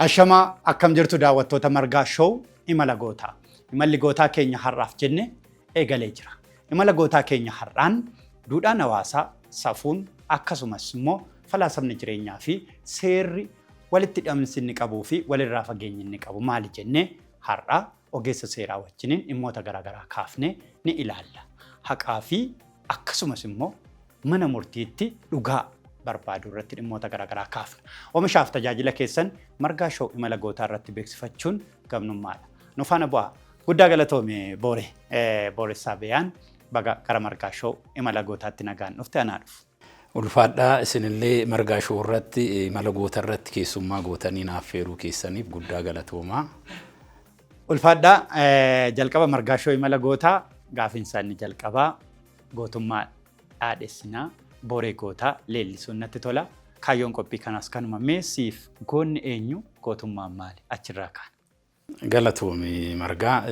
Ashama akkam jirtu daawwattoota margaa show imala gootaa. Imalli gootaa keenya har'aaf jenne eegalee jira. Imala gootaa keenya har'aan duudhaan hawaasaa, safuun akkasumas immoo falaasamni jireenyaa fi seerri walitti hidhamsi inni qabuu fi walirraa fageenyi inni qabu maali jennee har'a ogeessa seeraa wajjiniin dhimmoota garaagaraa kaafnee ni ilaalla. Haqaa fi akkasumas immoo mana murtiitti dhugaa barbaadu irratti dhimmoota garaagaraa kaafna. Oomishaaf tajaajila keessan margaa show imala gootaa irratti beeksifachuun gamnummaadha. Nu faana bu'aa guddaa galatoome Booressaa Beyaan baga gara margaa show imala gootaatti nagaan dhufte anaa dhufu. Ulfaadhaa isinillee margaa show irratti imala gootaa irratti keessummaa gootanii naaf feeruu keessaniif guddaa galatoomaa. Ulfaadhaa jalqaba margaa show imala gootaa gaafiinsaa inni jalqabaa gootummaa dhaadheessinaa Booree gootaa leellisuun natti tola. Kaayyoon qophii kanaas kanuma meesiif goonni eenyu gootummaan maali achirraa kaan. Galatoomi margaa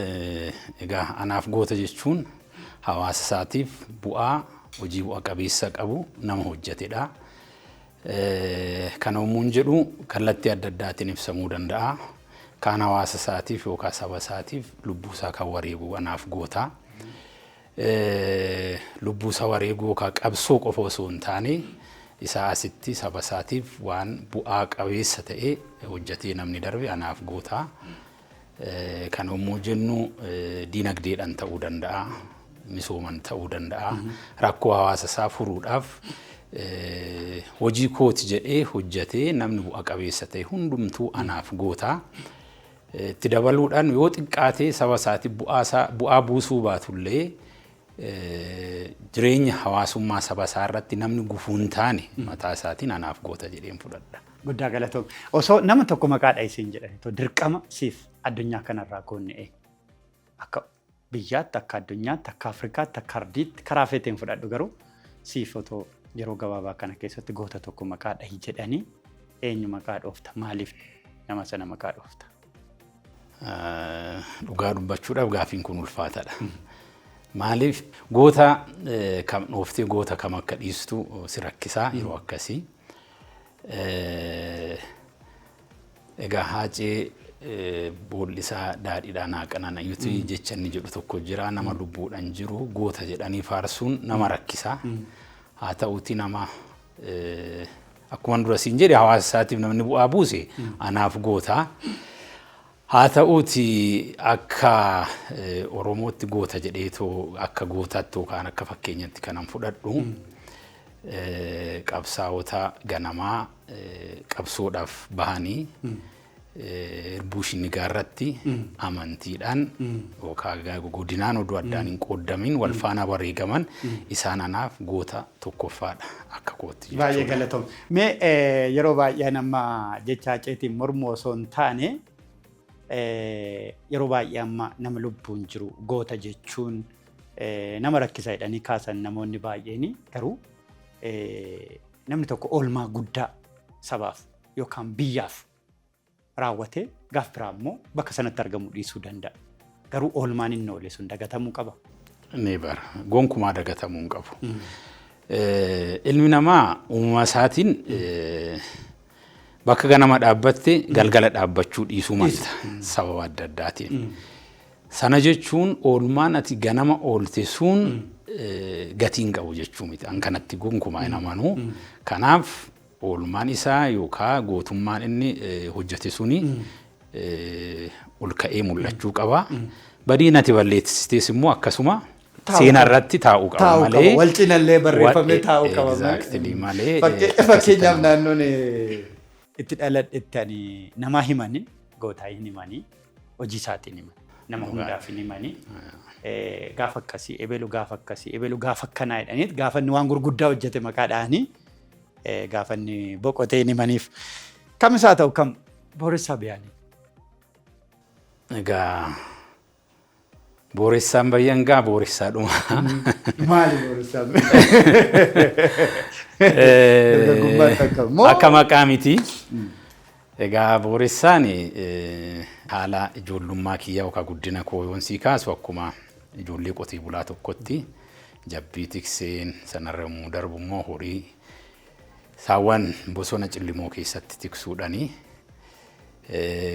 egaa anaaf goota jechuun hawaasa isaatiif bu'aa hojii bu'a qabeessa qabu nama hojjetedha. Kana umuun jedhu kallattii adda addaatiin ibsamuu danda'a. Kaan hawaasa isaatiif yookaan saba isaatiif lubbuu isaa kan wareegu anaaf goota. Lubbuu isaa wareeguu yookaan qabsoo qofa osoo hin taane isaa asitti saba isaatiif waan bu'aa qabeessa ta'e hojjetee namni darbe anaaf goota. Kan immoo jennu diinagdeedhaan ta'uu danda'a, misooman ta'uu danda'a, rakkoo hawaasa isaa furuudhaaf hojii kooti jedhee hojjetee namni bu'aa qabeessa ta'e hundumtuu anaaf goota. Itti dabaluudhaan yoo xiqqaatee saba isaatiif bu'aa buusuu baatullee jireenya hawaasummaa saba isaa irratti namni gufuu hin taane mataa isaatiin anaaf goota jedheen fudhadha. Guddaa galatoom. Osoo nama tokko maqaa dha'isin jedhanii dirqama siif addunyaa kanarraa goonne akka biyyaatti, akka addunyaatti, akka Afrikaatti, akka ardiitti karaa feeteen fudhadhu garuu siif otoo yeroo gabaabaa kana keessatti goota tokko maqaa dhahi jedhanii eenyu maqaa dhoofta? Maaliif nama sana maqaa dhoofta? Dhugaa dubbachuudhaaf gaafiin kun ulfaataadha. Maaliif goota kam dhooftee goota kam akka dhiistu si rakkisaa yeroo akkasii. Egaa haacee boollisaa daadhiidhaan haaqanan ayyuutu jecha inni jedhu tokko jira. Nama lubbuudhaan jiru goota jedhanii faarsuun nama rakkisaa. Haa ta'uuti nama akkuma dura siin jedhe hawaasa isaatiif namni bu'aa buuse anaaf goota. Haa ta'uuti akka Oromootti goota jedheetoo akka gootaatti yookaan akka fakkeenyatti kanan fudhadhu qabsaa'ota ganamaa qabsoodhaaf bahanii Bushinnigaa irratti amantiidhaan yookaan godinaan oduu addaan hin qooddamin wal faana wareegaman isaan anaaf goota tokkoffaadha akka kootti. Baay'ee galatoom. Mee yeroo baay'ee nama jecha ceetiin mormu osoo hin taane yeroo baay'ee amma nama lubbuun jiru goota jechuun nama rakkisaa jedhanii kaasan namoonni baay'een garuu namni tokko oolmaa guddaa sabaaf yookaan biyyaaf raawwatee gaaf biraa immoo bakka sanatti argamuu dhiisuu danda'a. Garuu oolmaan inni oole sun dagatamuu qaba. Ni bara gonkumaa dagatamuu hin qabu. Ilmi namaa uumama isaatiin bakka ganama dhaabbatte galgala dhaabbachuu dhiisuu malta sababa adda addaatiin. Sana jechuun oolmaan ati ganama oolte sun gatiin qabu jechuu miti. An kanatti gonkumaa hin amanu. Kanaaf oolmaan isaa yookaan gootummaan inni hojjete suni ol ka'ee mul'achuu qaba. Badiin ati balleessitees immoo akkasuma seenaa irratti taa'uu qaba malee. Wal cinallee barreeffamee taa'uu qaba. Exactly malee. Fakkeenyaaf naannoon itti dhaladhetti nama himanii gootaa hin himanii hojii isaatiin himan. Nama hundaaf hin himanii gaafa akkasii ebelu gaafa akkasii ebelu gaafa akkanaa jedhaniit gaafa inni waan gurguddaa hojjete maqaa dhahanii gaafa inni boqotee hin himaniif kam isaa ta'u kam Booressaa Beyaanii. Egaa Booressaan Bayyangaa Booressaa dhuma. Maali Booressaa? Akka maqaa miti. Egaa Booressaan haala ijoollummaa kiyyaa yookaan guddina koo yoon sii kaasu akkuma ijoollee qotee bulaa tokkotti jabbii tikseen sanarra immoo darbu immoo horii saawwan bosona Cillimoo keessatti tiksuudhaani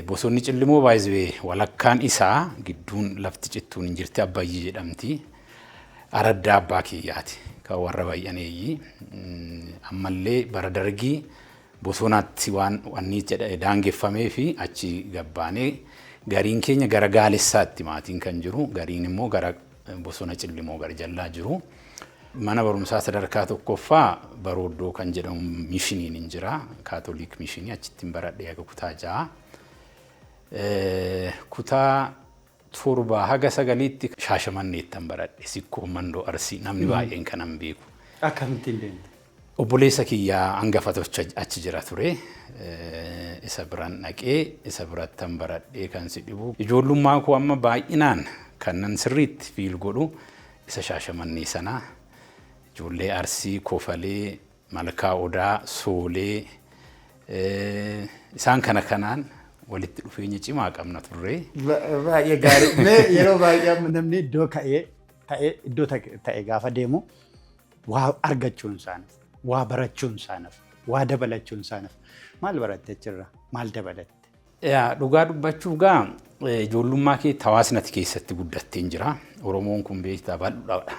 Bosonni Cillimoo baay'ee walakkaan isaa gidduun lafti cittuun hin jirti Abbayyii jedhamti. Araddaa abbaa kiyyaati kan warra baay'aneeyyii. Ammallee bara dargii bosonaatti waan wanni jedhee daangeffamee fi achi gabbaanee gariin keenya gara Gaalessaatti maatiin kan jiru, gariin immoo gara bosona Cillimoo gara jallaa jiru. Mana barumsaa sadarkaa tokkoffaa Barooddoo kan jedhamu mishiniin hin jira. Kaatoliik mishinii achitti hin baradhee akka kutaa 6. Kutaa 7 haga 9tti Shaashamanneetti hin baradhe. Sikkoo Mandoo Arsii namni baay'een kan hin beeku. Akkamittiin deemte? Obboleessa kiyyaa hangafatu achi jira ture. Isa biraan dhaqee isa biratti hin baradhee kan si dhibu. Ijoollummaa koo amma baay'inaan kannan sirriitti fiil godhu isa Shaashamannee sanaa. Ijoollee Arsii, Kofalee, Malkaa Odaa, Soolee isaan kanaan walitti dhufeenya cimaa qabna turre. Baay'ee gaarii. Yeroo baay'ee namni iddoo ta'e gaafa deemu waa argachuun isaaniif, waa barachuun isaaniif, waa dabalachuun isaaniif. Maal baratte achirra? Maal dabalatte? Dhugaa dubbachuuf gaa ijoollummaa kee hawaasni keessatti guddattee jira. Oromoon kun beektaa bal'aadha.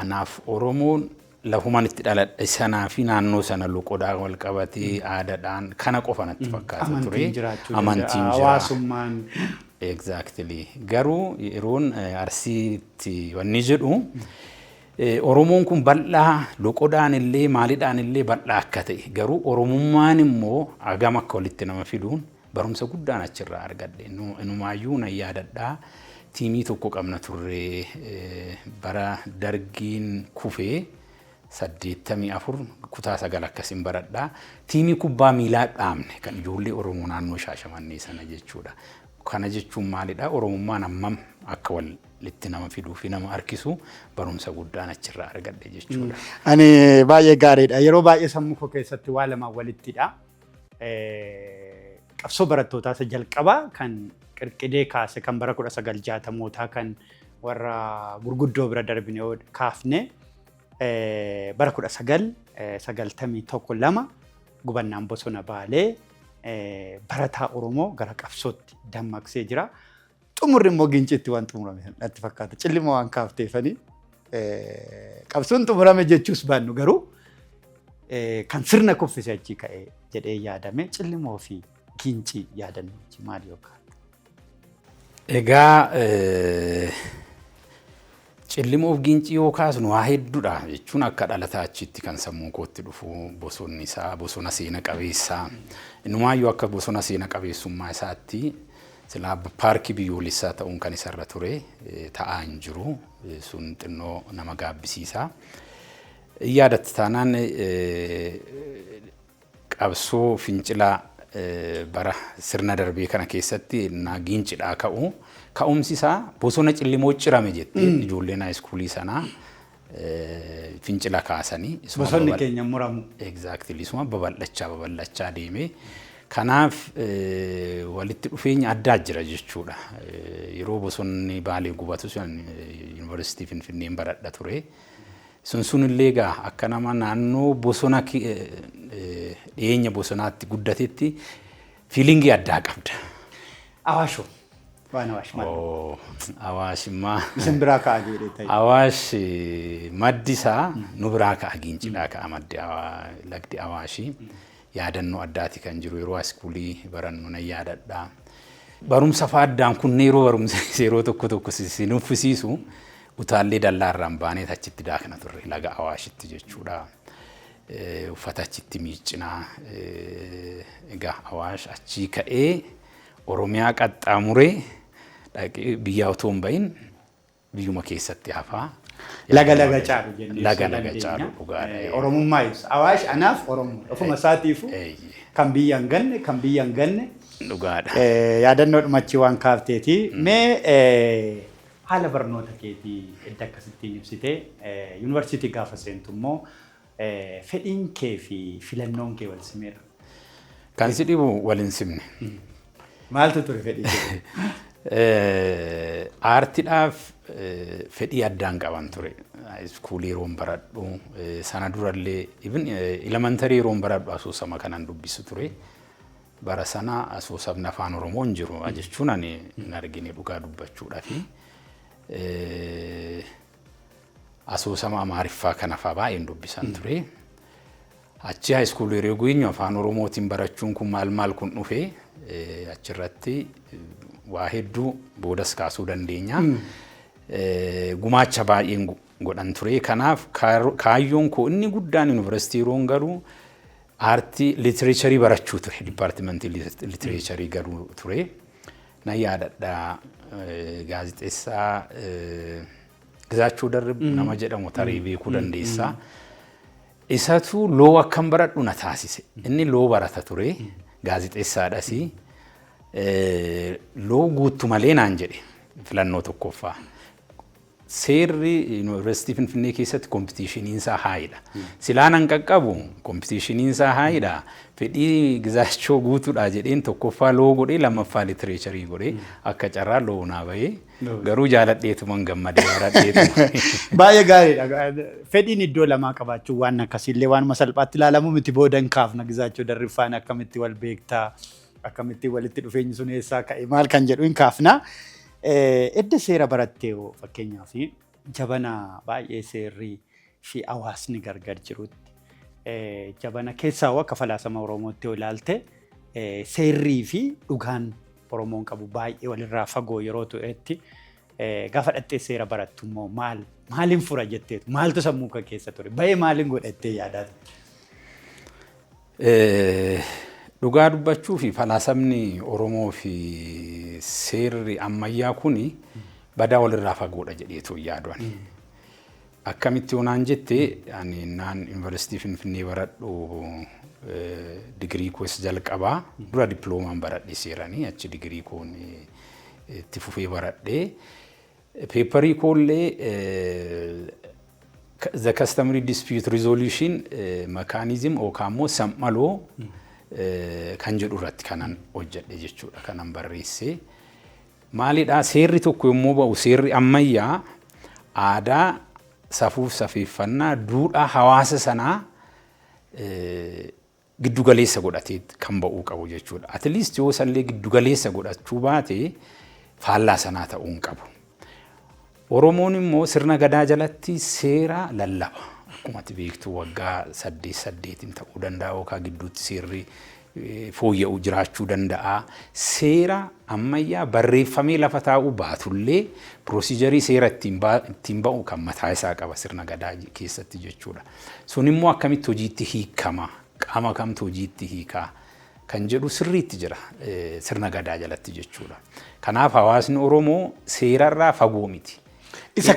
Anaaf Oromoon lafumaan itti dhaladhe sanaa fi naannoo sana loqodaa wal qabatee aadaadhaan kana qofa natti fakkaata ture. Amantiin jira. Hawaasummaan. Exactly. Garuu yeroon Arsiitti wanni jedhu Oromoon kun bal'aa loqodaan illee maalidhaan illee bal'aa akka ta'e garuu Oromummaan immoo hagam akka walitti nama fiduun barumsa guddaan achirraa argadhe. Inumaayyuu nan yaadadhaa. Tiimii tokko qabna turre bara dargiin kufee 84 kutaa 9 akkasiin baradhaa. Tiimii kubbaa miilaa dhaabne kan ijoollee Oromoo naannoo Shaashamannee sana jechuudha. Kana jechuun maalidhaa? Oromummaan hammam akka walitti nama fiduu fi nama harkisu barumsa guddaan achirraa argadhe jechuudha. Ani baay'ee gaariidha. Yeroo baay'ee sammuu koo keessatti waa lama walittidha. Qabsoo barattootaa isa jalqabaa kan qirqidee kaase kan bara 1960mootaa kan warra gurguddoo bira darbine kaafne bara 1991 gubannaan bosona Baalee barataa Oromoo gara qabsootti dammaqsee jira. Xumurri immoo Ginciitti waan xumurame natti fakkaata. Cillimoo waan kaafteefanii qabsoon xumurame jechuus baannu garuu kan sirna kuffise achi ka'ee jedhee yaadame Cillimoo fi Gincii yaadannoo maal yookaan? Egaa Cillimoo fi Gincii yoo kaasnu waa hedduudha jechuun akka dhalataa achitti kan sammuu kootti dhufu bosonni isaa bosona seena qabeessaa. Innumaayyuu akka bosona seena qabeessummaa isaatti silaa paarkii biyyoolessaa ta'uun kan isarra ture ta'aa hin jiru. Sun xinnoo nama gaabbisiisa. Yaadatti taanaan qabsoo fincilaa bara sirna darbee kana keessatti Ginciidhaa ka'umsi isaa bosona Cillimoo cirame jettee ijoolleen haayiskuulii sanaa fincila kaasanii. Bosonni keenya muramu. Exactly. Isuma babal'achaa deemee. Kanaaf walitti dhufeenya addaa jira jechuudha. Yeroo bosonni Baalee gubatu Yuunivarsiitii Finfinneen baradha ture. Sun illee egaa akka nama naannoo bosona dhiyeenya bosonaatti guddatetti fiilingii addaa qabda. Awaashoo. Waan Awaash maal? Awaash immoo. Isin biraa ka'a jedhee ta'e. Awaash maddi isaa nu biraa ka'a Ginciidhaa ka'a maddi lagdi Awaashii. Yaadannoo addaati kan jiru yeroo haayiskuulii barannu nan yaadadhaa. Barumsa faaddaan kun yeroo barumsa yeroo tokko si nuffisiisu utaallee dallaarraan baanee achitti daakna turre laga Awaashitti jechuudha. Uffata achitti miiccinaa. Egaa Awaash achii ka'ee Oromiyaa qaxxaamuree dhaqee biyya otoo hin bahin biyyuma keessatti hafaa. Laga caalu jennee. Laga caalu dhugaadha. Oromummaa ibsa. Awaash anaaf Oromoo. Ofuma isaatiifu kan biyya hin ganne. Dhugaadha. Yaadannoo dhumachi waan kaafteeti. Mee haala barnoota keetii edda akkasittiin ibsitee yuunivarsiitii gaafa seentu immoo fedhiin kee fi filannoon kee wal simeera. Kan si dhibu wal hin simne. Maaltu ture fedhii kee? Aartiidhaaf fedhii addaan qaban ture. Iskuulii yeroon baradhu sana durallee even elementarii yeroon baradhu asoosama kanan dubbisu ture. bara sana asoosamni afaan Oromoo hin jiru jechuun ani hin argine dhugaa dubbachuudha fi asoosama Amaariffaa kana fa'aa baay'een dubbisan ture. Achi high school yeroo geenyu afaan Oromootiin barachuun kun maal kun dhufe achirratti waa hedduu boodas kaasuu dandeenya. Gumaacha baay'een godhan ture. Kanaaf kaayyoon koo inni guddaan yuunivarsiitii yeroon garuu aartii liitireecharii barachuu ture. Dipaartimentii liitireecharii garuu ture. Na yaadadha gaazexeessaa Gizaachuu Darrib nama jedhamu tarii beekuu dandeessaa. Isatu loo akkam baradhu na taasise. Inni loo barata ture gaazexeessaadhas. Loo guuttu malee naan jedhe filannoo tokkoffaa. Seerri yuunivarsiitii Finfinnee keessatti kompitiishiniin isaa haayidha. Silaan an qaqqabu kompitiishiniin isaa haayidha. Fedhii Gizaachoo guutuudha jedheen tokkoffaa loo godhee lammaffaa liitireecharii godhee akka carraa loo naa bahee garuu jaaladheetuman gammadee baradheetuma. Baay'ee gaariidha. Fedhiin iddoo lamaa qabaachuun waan akkasiillee waan salphaatti ilaalamu miti boodan kaafna Gizaachoo Darriffaan akkamitti wal beektaa akkamitti walitti dhufeenyi sun eessaa ka'e maal kan jedhu hin kaafna. Edda seera barattee fakkeenyaaf jabana baay'ee seerrii fi hawaasni gargar jirutti jabana keessaa akka falaasama Oromootti yoo ilaalte seerrii fi dhugaan Oromoon qabu baay'ee walirraa fagoo yeroo tu'etti gaafa dhattee seera barattu immoo maaliin fura jetteetu maaltu sammuu kee keessa ture baay'ee maaliin godhattee yaadaatu? Dhugaa dubbachuu fi falaasamni Oromoo fi seerri ammayyaa kuni badaa walirraa fagoodha jedheetu yaaduani. Akkamitti onaan jette ani naan yuunivarsiitii Finfinnee baradhu digirii koos jalqabaa dura diploomaan baradhe seeranii achi digirii koon itti fufee baradhe peeparii koollee the customary dispute resolution mechanism yookaan immoo sammaloo kan jedhu irratti kanan hojjedhe jechuudha kanan barreesse. Maalidhaa seerri tokko yommuu ba'u seerri ammayyaa aadaa safuuf safeeffannaa duudhaa hawaasa sanaa giddugaleessa godhatee kan ba'uu qabu jechuudha. At least yoo sallee giddugaleessa godhachuu baate faallaa sanaa ta'uu hin qabu. Oromoon immoo sirna gadaa jalatti seera lallaba. Akkuma beektu waggaa 8 ta'uu danda'a yookaan gidduutti seerri fooyya'uu jiraachuu danda'a. Seera ammayyaa barreeffamee lafa taa'uu baatullee piroozijarii seera ittiin ba'u kan mataa isaa qaba sirna gadaa keessatti jechuudha. Sun immoo akkamitti hojiitti hiikama qaama kamtu hojiitti hiikaa kan jedhu sirriitti jira sirna gadaa jalatti jechuudha. Kanaaf hawaasni Oromoo seerarraa fagoo miti. Isa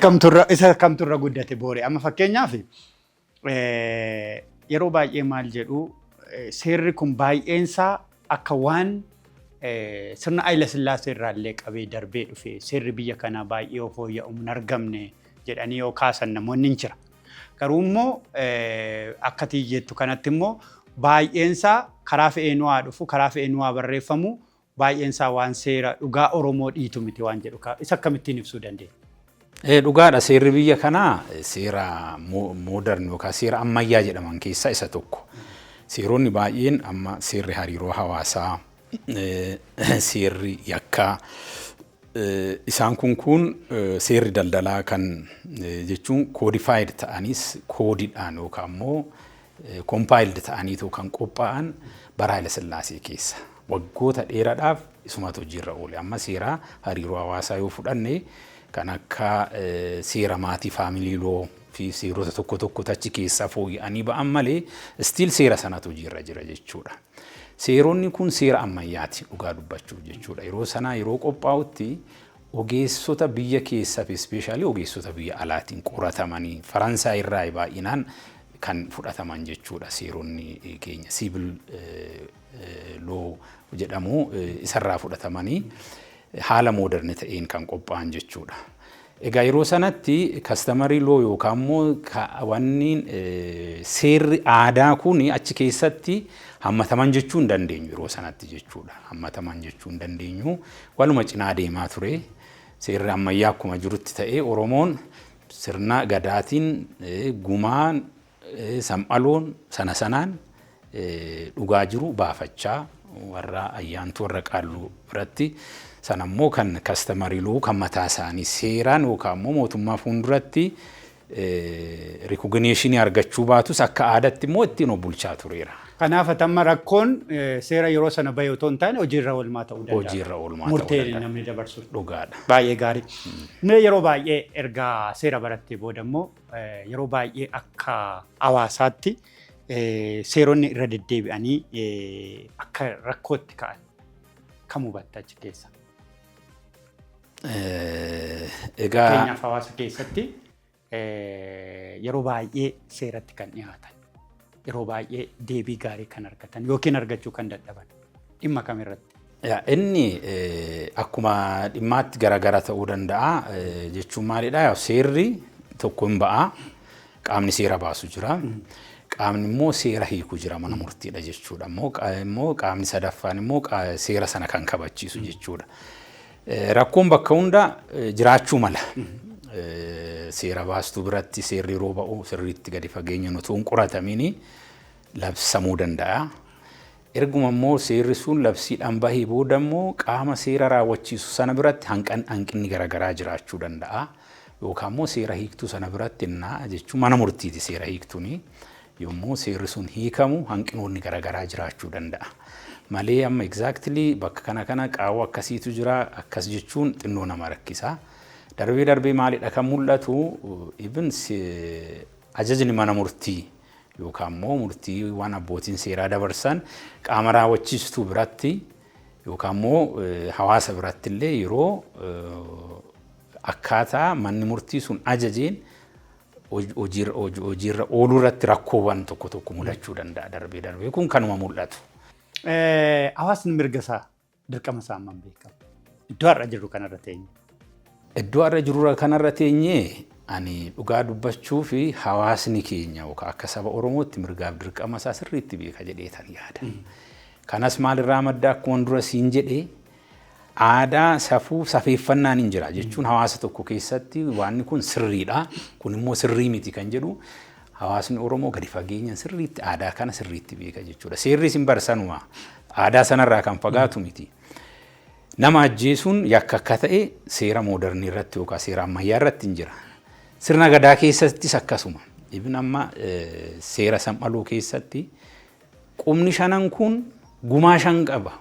kamturra guddate boore amma fakkeenyaaf yeroo baay'ee maal jedhu seerri kun baay'eensaa akka waan sirna Haayile Sillaasee irraallee qabee darbee dhufe seerri biyya kanaa baay'ee fooyya'u hin argamne jedhanii yoo kaasan namoonni hin jira. Garuu immoo akka tiyyeettu kanatti immoo baay'eensaa karaa fe'ee nuwaa dhufu karaa fe'ee nuwaa barreeffamu baay'eensaa waan seera dhugaa Oromoo dhiitu miti waan jedhu isa akkamittiin ibsuu dandeenya? Dhugaadha seerri biyya kanaa seera modern yookaan seera ammayyaa jedhaman keessaa isa tokko. Seeronni baay'een amma seerri hariiroo hawaasaa, seerri yakkaa isaan kun seerri daldalaa kan jechuun codified ta'anis koodiidhaan yookaan immoo compiled ta'aniitu kan qophaa'an bara Haayile Sillaasee keessa. Waggoota dheeraadhaaf isumatu hojiirra oole. Amma seera hariiroo hawaasaa yoo fudhanne kan akka seera maatii faamilii loo fi seerota tokko achi keessaa fooyya'anii ba'an malee stiil seera sanatu hojiirra jira jechuudha. Seeronni kun seera ammayyaati dhugaa dubbachuuf jechuudha. Yeroo sanaa yeroo qophaa'utti ogeessota biyya keessaa fi ispeeshaalii ogeessota biyya alaatiin qoratamanii Faransaay irraa baay'inaan kan fudhataman jechuudha. Seeronni keenya siivil loo jedhamu isarraa fudhatamanii haala mooderni ta'een kan qophaa'an jechuudha. Egaa yeroo sanatti customary law yookaan immoo wanni seerri aadaa kun achi keessatti hammataman jechuu hin dandeenyu yeroo sanatti jechuudha. Hammataman jechuu hin dandeenyu waluma cinaa deemaa ture. Seerri ammayyaa akkuma jirutti ta'ee Oromoon sirna gadaatiin gumaan sam'aloon sanaan dhugaa jiru baafachaa warra ayyaantu warra qaallu biratti sanammoo kan kastamariiluu kan mataa isaanii seeraan yookaan immoo mootummaa fuulduratti recognition argachuu baatus akka aadaatti immoo ittiin bulchaa tureera. Kanaaf atamma rakkoon seera yeroo sana bahe otoo hin taane hojiirra oolmaa ta'uu danda'a. Hojiirra oolmaa ta'uu danda'a. Murtee namni dabarsu. Dhugaadha. Baay'ee gaarii. Mee yeroo baay'ee erga seera barattee booda immoo yeroo baay'ee akka hawaasaatti seeronni irra deddeebi'anii akka rakkootti ka'an kam hubatta achi keessa? Egaa keenyaaf hawaasa keessatti yeroo baay'ee seeratti kan dhiyaatan. Yeroo baay'ee deebii gaarii kan argatan yookiin argachuu kan dadhaban dhimma kamirratti? Inni akkuma dhimmaatti garaagara ta'uu danda'a jechuun maalidha? Seerri tokko hin ba'a. Qaamni seera baasu jira. Qaamni immoo seera hiiku jira mana murtiidha jechuudha. Immoo qaamni sadaffaan immoo seera sana kan kabachiisu jechuudha. Rakkoon bakka hunda jiraachuu mala. Seera baastuu biratti seerri yeroo ba'u sirriitti gadi fageenyaan otoo hin qoratamiin labsamuu danda'a. Erguma immoo seerri sun labsiidhaan bahee booda immoo qaama seera raawwachiisu sana biratti hanqinni garaagaraa jiraachuu danda'a. Yookaan immoo seera hiiktuu sana biratti jechuun mana murtiiti seera hiiktuuni. Yommuu seerri sun hiikamu hanqinoonni garaagaraa jiraachuu danda'a. Malee amma exactly bakka kana qaawwa akkasiitu jira akkas jechuun xinnoo nama rakkisa. Darbee maalidha kan mul'atu even ajajni mana murtii yookaan immoo murtii waan abbootiin seeraa dabarsan qaama raawwachiistuu biratti yookaan immoo hawaasa biratti illee yeroo akkaataa manni murtii sun ajajeen hojiirra ooluu irratti rakkoowwan tokko mudachuu danda'a darbee kun kanuma mul'atu. Hawaasni mirga isaa dirqama isaa hammam beekama? Iddoo har'a jirru kanarra teenye. Iddoo har'a jirru kanarra teenye ani dhugaa dubbachuu fi hawaasni keenya yookaan akka saba Oromootti mirgaaf dirqama isaa sirriitti beeka jedheetan yaada. Kanas maalirraa madda akkuma dura siin jedhee aadaa safuu safeeffannaan hin jira jechuun hawaasa tokko keessatti waan kun sirriidha kun immoo sirrii miti kan jedhu hawaasni Oromoo gadi fageenyaan sirriitti aadaa kana sirriitti beeka jechuudha. Seerri sin barsanuma aadaa sanarraa kan fagaatu miti. Nama ajjeesuun yakka akka ta'e seera moodernii irratti yookaan seera ammayyaa irratti hin jira. Sirna gadaa keessattis akkasuma. Ibn amma seera Sam'aloo keessatti qubni shanan kun gumaa shan qaba.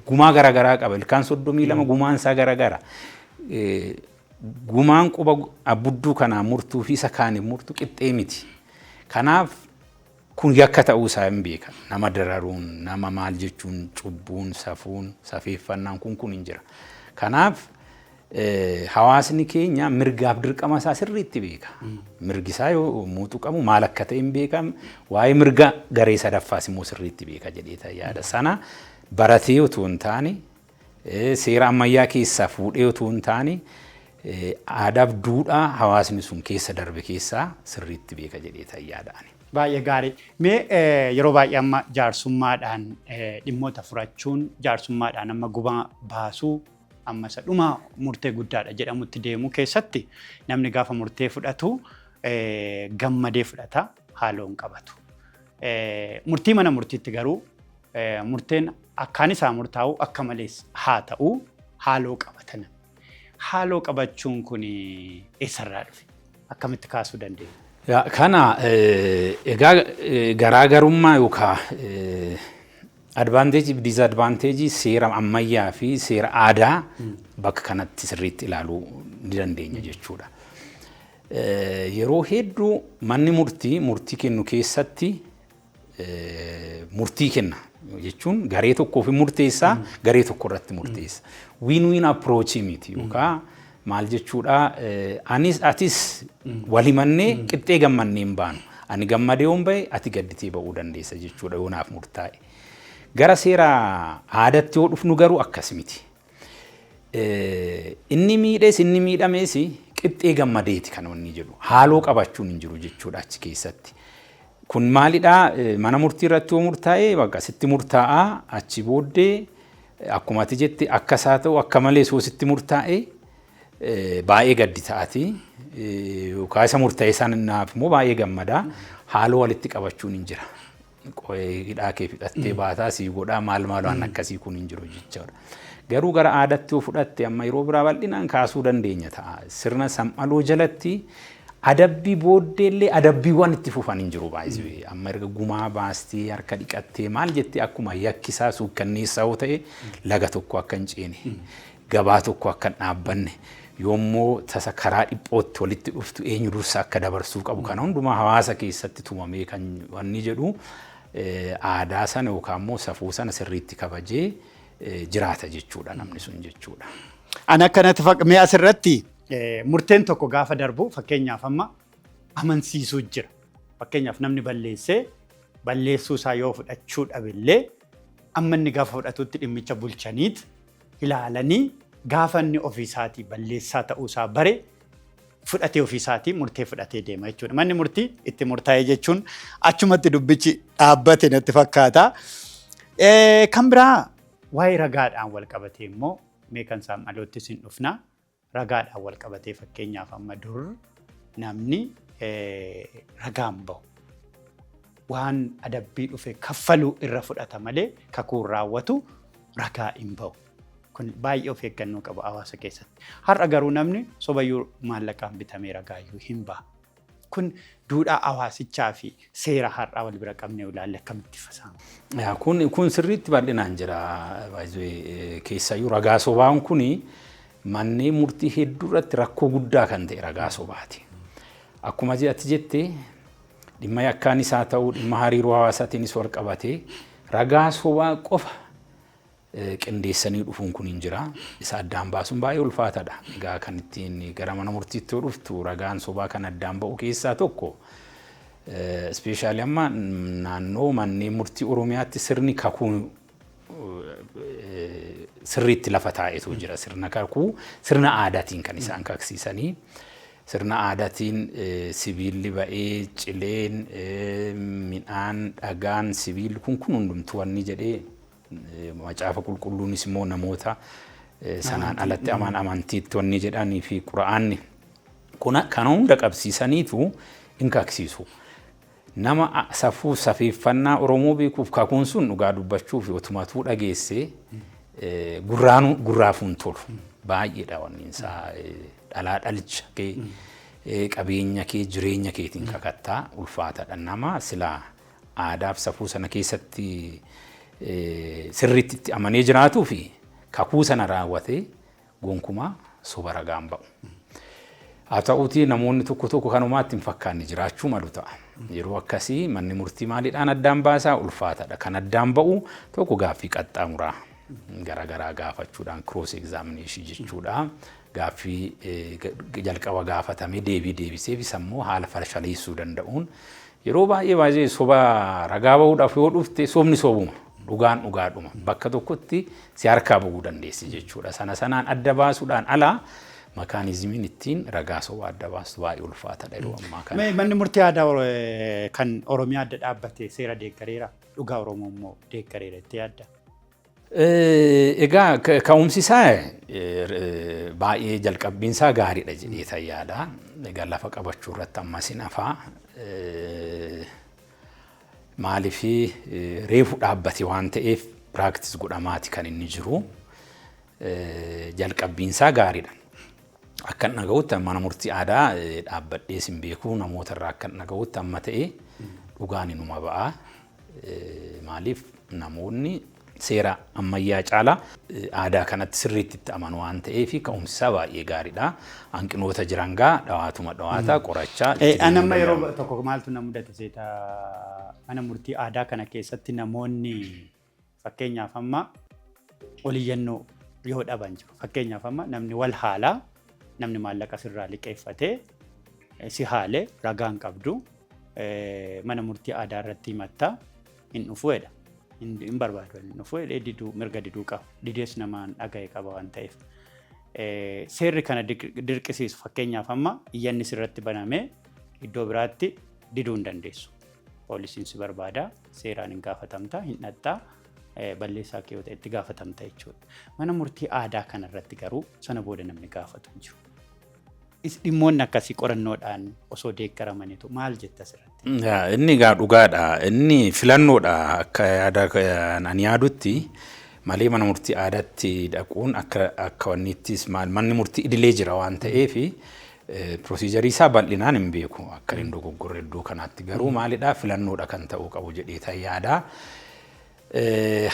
Gumaa garaagaraa qaba. Ilkaan 32 gumaan isaa garaagara. Gumaan quba abudduu kanaan murtuu fi isa kaaniin murtuu qixxee miti. Kanaaf kun yakka ta'uu isaa hin beekan. Nama dararuun, nama maal jechuun cubbuun, safuun, safeeffannaan kun hin jira. Kanaaf hawaasni keenya mirgaaf dirqama isaa sirriitti beeka. Mirgi isaa yoo muuxuu qabu maal akka ta'e hin beekam. Waa'ee mirga garee sadaffaas immoo sirriitti beeka jedhee yaada. Sana baratee otoo hin taane seera ammayyaa keessaa fuudhee otoo hin taane aadaaf duudhaa hawaasni sun keessa darbe keessaa sirriitti beeka jedhee yaada. Baay'ee gaarii. Mee yeroo baay'ee amma jaarsummaadhaan dhimmoota furachuun jaarsummaadhaan amma gumaa baasuu amma isa dhuma murtee guddaadha jedhamutti deemu keessatti namni gaafa murtee fudhatu gammadee fudhata haaloon qabatu. Murtii mana murtiitti garuu murteen akkaan isaa murtaa'u akka malees haa ta'u haaloo qabatan. Haaloo qabachuun kun eessarraa dhufe? Akkamitti kaasuu dandeenya? Kana egaa garaagarummaa yookaan advanteejii fi disadvanteejii seera ammayyaa fi seera aadaa bakka kanatti sirriitti ilaaluu ni dandeenya jechuudha. Yeroo hedduu manni murtii kennu keessatti murtii kenna jechuun garee tokkoof murteessaa garee tokko irratti murteessa. Win-win approach miti yookaan maal jechuudha atis walimannee qixxee gammannee hin baanu. Ani gammadee yoon bahe ati gadditee ba'uu dandeessa jechuudha yoo naaf murtaa'e. Gara seera aadaatti yoo dhufnu garuu akkas miti. Inni miidhees inni miidhamees qixxee gammadeeti kan inni jedhu. Haaloo qabachuun hin jiru jechuudha achi keessatti. Kun maalidhaa mana murtii irratti yoo murtaa'e bakka sitti murtaa'aa achi booddee akkuma ati jette akkas haa ta'u akka malee soo sitti murtaa'e baay'ee gaddi ta'ati. Yookaan isa murtaa'e sanaaf immoo baay'ee gammadaa haaloo walitti qabachuun hin jira. hidhaa kee fixattee baataa sii godhaa maal waan akkasii kun hin jiru jechuudha. Garuu gara aadaatti fudhatte amma yeroo biraa bal'inaan kaasuu dandeenya ta'a. Sirna Sam'aloo jalatti adabbii booddeellee adabbiiwwan itti fufan hin jiru baay'ee. Amma erga gumaa baastee harka dhiqattee maal jettee akkuma yakkisaa suukkanneessaa ta'e laga tokko akka hin ceene gabaa tokko akka hin dhaabbanne yoommoo tasa karaa dhiphootti walitti dhuftu eenyu dursa akka dabarsuu qabu kana hundumaa hawaasa keessatti tumamee kan wanni jedhu aadaa sana yookaan immoo safuu sana sirriitti kabajee jiraata jechuudha namni sun jechuudha. Ana akkanatti mee asirratti murteen tokko gaafa darbu fakkeenyaaf amma amansiisuu jira. Fakkeenyaaf namni balleessuu isaa yoo fudhachuu dhabillee amma inni gaafa fudhatutti dhimmicha bulchaniit ilaalanii gaafa inni ofiisaatii balleessaa ta'uu isaa bare fudhatee ofiisaatii murtee fudhatee deema jechuudha. Manni murtii itti murtaa'ee jechuun achumatti dubbichi dhaabbate natti fakkaata. Kan biraa waa'ee ragaadhaan wal qabatee immoo mee kan Sam'aloottis hin dhufna. Ragaadhaan wal qabatee fakkeenyaaf amma dur namni ragaan bahu waan adabbii dhufe kaffaluu irra fudhata malee kakuun raawwatu ragaa hin bahu. Kun baay'ee of eeggannoo qabu hawaasa keessatti. Har'a garuu namni sobayyuu maallaqaan bitamee ragaayyuu hin baha. Kun duudhaa hawaasichaa fi seera har'aa wal bira qabnee ilaalle akkamitti fasaama? Kun sirriitti bal'inaan jira. Keessayyuu ragaa sobaan kuni manneen murtii hedduu irratti rakkoo guddaa kan ta'e ragaa sobaati. Akkuma ati jettee dhimma yakkaanis haa ta'u dhimma hariiroo hawaasaatiinis wal qabatee ragaa sobaa qofa qindeessanii dhufuun kun hin jira. Isa addaan baasuun baay'ee ulfaataadha. Egaa kan ittiin gara mana murtiitti dhuftu ragaan sobaa kan addaan ba'u keessaa tokko ispeeshaalii amma naannoo manneen murtii Oromiyaatti sirni kakuu sirriitti lafa taa'etu jira. Sirna kakuu sirna aadaatiin kan isaan kaksiisanii. Sirna aadaatiin sibiilli ba'ee cileen midhaan dhagaan sibiilli kun hundumtuu wanni jedhee macaafa qulqulluunis immoo namoota sanaan alatti amantiitti wanni jedhanii fi quraanni kana hunda qabsiisaniitu hin kaksiisu. Nama safuu safeeffannaa Oromoo beekuuf kakuun sun dhugaa dubbachuuf otumatuu dhageessee gurraafuun tolu. Baay'eedha wanni isaa dhalaa dhalcha kee qabeenya kee jireenya keetiin kakattaa ulfaataadha. Nama silaa aadaaf safuu sana keessatti sirriitti itti amanee jiraatuu fi kakuu sana raawwatee gonkumaa soba ragaan ba'u. Haa ta'uutii namoonni tokko kanumaatti hin fakkaanne jiraachuu malu ta'a. Yeroo akkasii manni murtii maaliidhaan addaan baasaa ulfaataadha. Kan addaan ba'u tokko gaaffii qaxxaamuraa garaagaraa gaafachuudhaan cross examination jechuudha. Gaaffii jalqaba gaafatamee deebisee fi sammuu haala fashaleessuu danda'uun yeroo baay'ee soba ragaa ba'uudhaaf yoo dhufte sobni sobuma. Dhugaan dhugaadhuma bakka tokkotti si harkaa ba'uu dandeessi jechuudha. Sanaan adda baasuudhaan alaa makaanizimiin ittiin ragaa sobaa adda baastu baay'ee ulfaataadha yeroo ammaa kana. Manni murtii aadaa kan Oromiyaa adda dhaabbate seera deeggareera dhugaa Oromoo immoo deeggareera itti yaadda. Egaa ka'umsi isaa baay'ee jalqabbiin isaa gaariidha jedhee tan yaada. Egaa lafa qabachuu irratti ammas hin hafaa. Maaliifi reefu dhaabbate waan ta'eef piraaktis godhamaati kan inni jiru. Jalqabbiin isaa gaariidha. Akka hin dhaga'utti mana murtii aadaa dhaabbadhee sin beeku namoota irraa akka hin dhaga'utti amma ta'e dhugaan inuma ba'a. Maaliif namoonni seera ammayyaa caalaa aadaa kanatti sirriitti itti amanu waan ta'eef ka'umsi isaa baay'ee gaariidha. Hanqinoota jiran gaa dhawaata qorachaa. Anamma yeroo tokko maaltu na mudate seeta mana murtii aadaa kana keessatti namoonni fakkeenyaaf amma oliyyannoo yoo dhaban jiru. Fakkeenyaaf amma namni wal haalaa namni maallaqa sirraa liqeeffatee si haalee ragaan qabdu mana murtii aadaa irratti himattaa hin dhufuudha. Hin barbaadu hin dhufuudha diduu mirga diduu qaba. Didees namaan dhaga'e qaba waan ta'eef. Seerri kana dirqisiisu fakkeenyaaf amma iyyanni sirratti banamee iddoo biraatti diduu hin dandeessu. Poolisiin si barbaada seeraan hin gaafatamta hin dhaqxaa balleessaa kee yoo ta'e itti gaafatamta jechuudha. Mana murtii aadaa kana irratti garuu sana booda namni gaafatu hin jiru. dhimmoonni akkasii qorannoodhaan osoo deeggaramaniitu maal jetta asirratti? Inni egaa dhugaadha. Inni filannoodha akka yaada ani yaadutti malee mana murtii aadaatti dhaquun akka wannittis manni murtii idilee jira waan ta'eef pirosiijarii isaa bal'inaan hin beeku akka hin dogoggorre iddoo kanaatti garuu maalidhaa filannoodha kan ta'uu qabu jedhee yaada.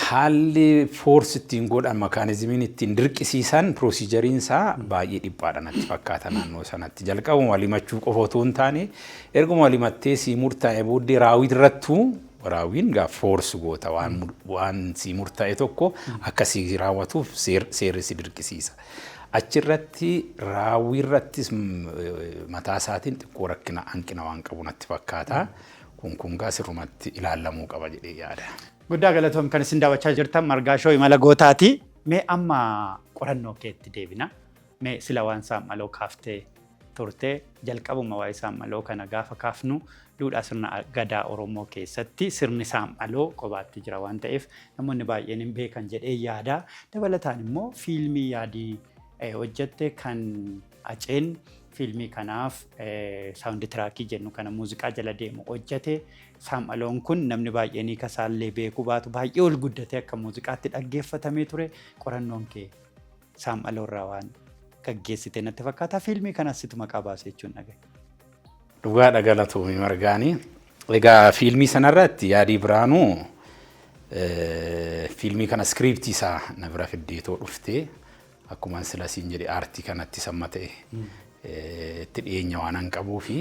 Haalli foorsi ittiin godhan makaanizimiin ittiin dirqisiisan pirosiijariin isaa baay'ee dhiphaadha natti fakkaata naannoo sanatti. Jalqabuma walimachuu qofa otoo hin taane erguma walimattee sii murtaa'e booddee raawwii irrattuu raawwiin gaa foorsi goota waan sii murtaa'e tokko akka sii raawwatuuf seerri si dirqisiisa. Achirratti raawwii irrattis mataa isaatiin xiqqoo rakkina hanqina waan qabu natti fakkaata. Kun gaa sirrumatti ilaalamuu qaba jedhee yaada. Guddaa galatoom kan isin daawwachaa jirtan Margaashoo Imala Gootaati. Mee amma qorannoo keetti deebina. Mee sila waan saammaloo kaaftee turte jalqabuma waa'ee saammaloo kana gaafa kaafnu duudhaa sirna gadaa Oromoo keessatti sirni saammaloo qobaatti jira waan ta'eef namoonni baay'een hin beekan jedhee yaada. Dabalataan immoo fiilmii yaadii hojjette kan Aceen fiilmii kanaaf saawundi tiraakii jennu kana muuziqaa jala deemu hojjete. Saam'aloon kun namni baay'een kasaallee beeku baatu baay'ee ol guddatee akka muuziqaatti dhaggeeffatamee ture. Qorannoon kee saam'aloo irraa waan gaggeessite natti fakkaata. Fiilmii kanas situ maqaa baase jechuun dhagaye. Dhugaadha galatoomii Margaanii. Egaa fiilmii sanarratti Yaadii Biraanuu fiilmii kana iskiriiptii isaa na bira fiddeetoo dhuftee akkuma sila siin jedhe aartii kanatti samma ta'e itti dhiyeenya waan hin qabuu fi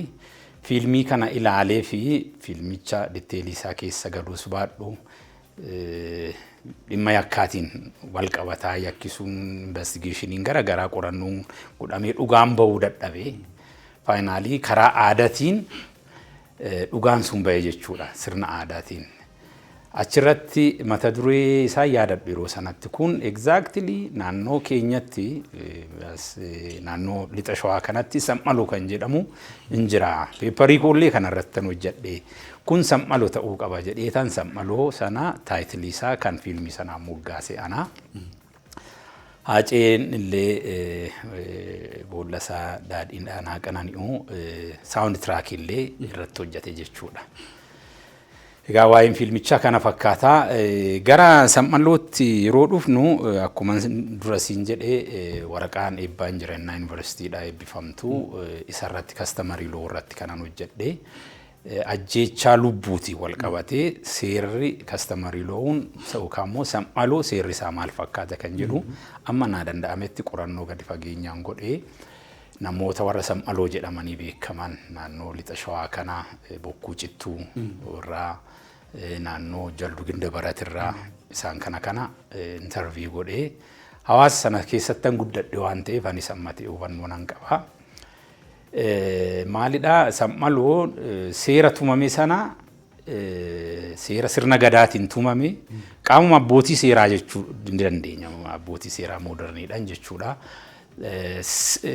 fiilmii kana ilaalee fi fiilmicha diteelii isaa keessa galuus baadhu dhimma yakkaatiin wal qabataa yakkisuun investigeeshiniin garaa qorannoon godhamee dhugaan bahuu dadhabee faayinaalii karaa aadaatiin dhugaan sun bahee jechuudha sirna aadaatiin. Achirratti mata duree isaa yaadadhu yeroo sanatti kun exactly naannoo keenyatti naannoo lixa shawaa kanatti samphaloo kan jedhamu hin jira. Peeparii koollee kanarratti hojjedhe kun samphaloo ta'uu qaba jedhee tan samphaloo sana taayitilii isaa kan fiilmii sanaa moggaase ana. Aceen illee boolla isaa daadhiin dhaanaa qanani'uu saawundi tiraakii illee irratti hojjete jechuudha. Egaa waa'een fiilmichaa kana fakkaataa gara samphalootti yeroo dhufnu akkuma dura siin jedhee waraqaan eebbaa Injirannaa Yuunivarsiitiidhaa eebbifamtu isarratti kastamarii loo irratti kanan hojjedhe ajjeechaa lubbuuti wal qabatee seerri kastamarii loon yookaan immoo samphaloo seerri isaa maal fakkaata kan jedhu amma naa danda'ametti qorannoo gadi fageenyaan godhee namoota warra samphaloo jedhamanii beekaman naannoo lixa shawaa kana bokkuu cittuu irraa naannoo jaldu ginda baratirraa isaan kana interview godhee hawaasa sana keessatti guddadhe waan ta'eef anis ammatti hubannoo nan qaba. Maalidhaa samphaloo seera tumame sana seera sirna gadaatiin tumame qaamuma abbootii seeraa jechuu dandeenya abbootii seeraa mooderniidhaan jechuudha.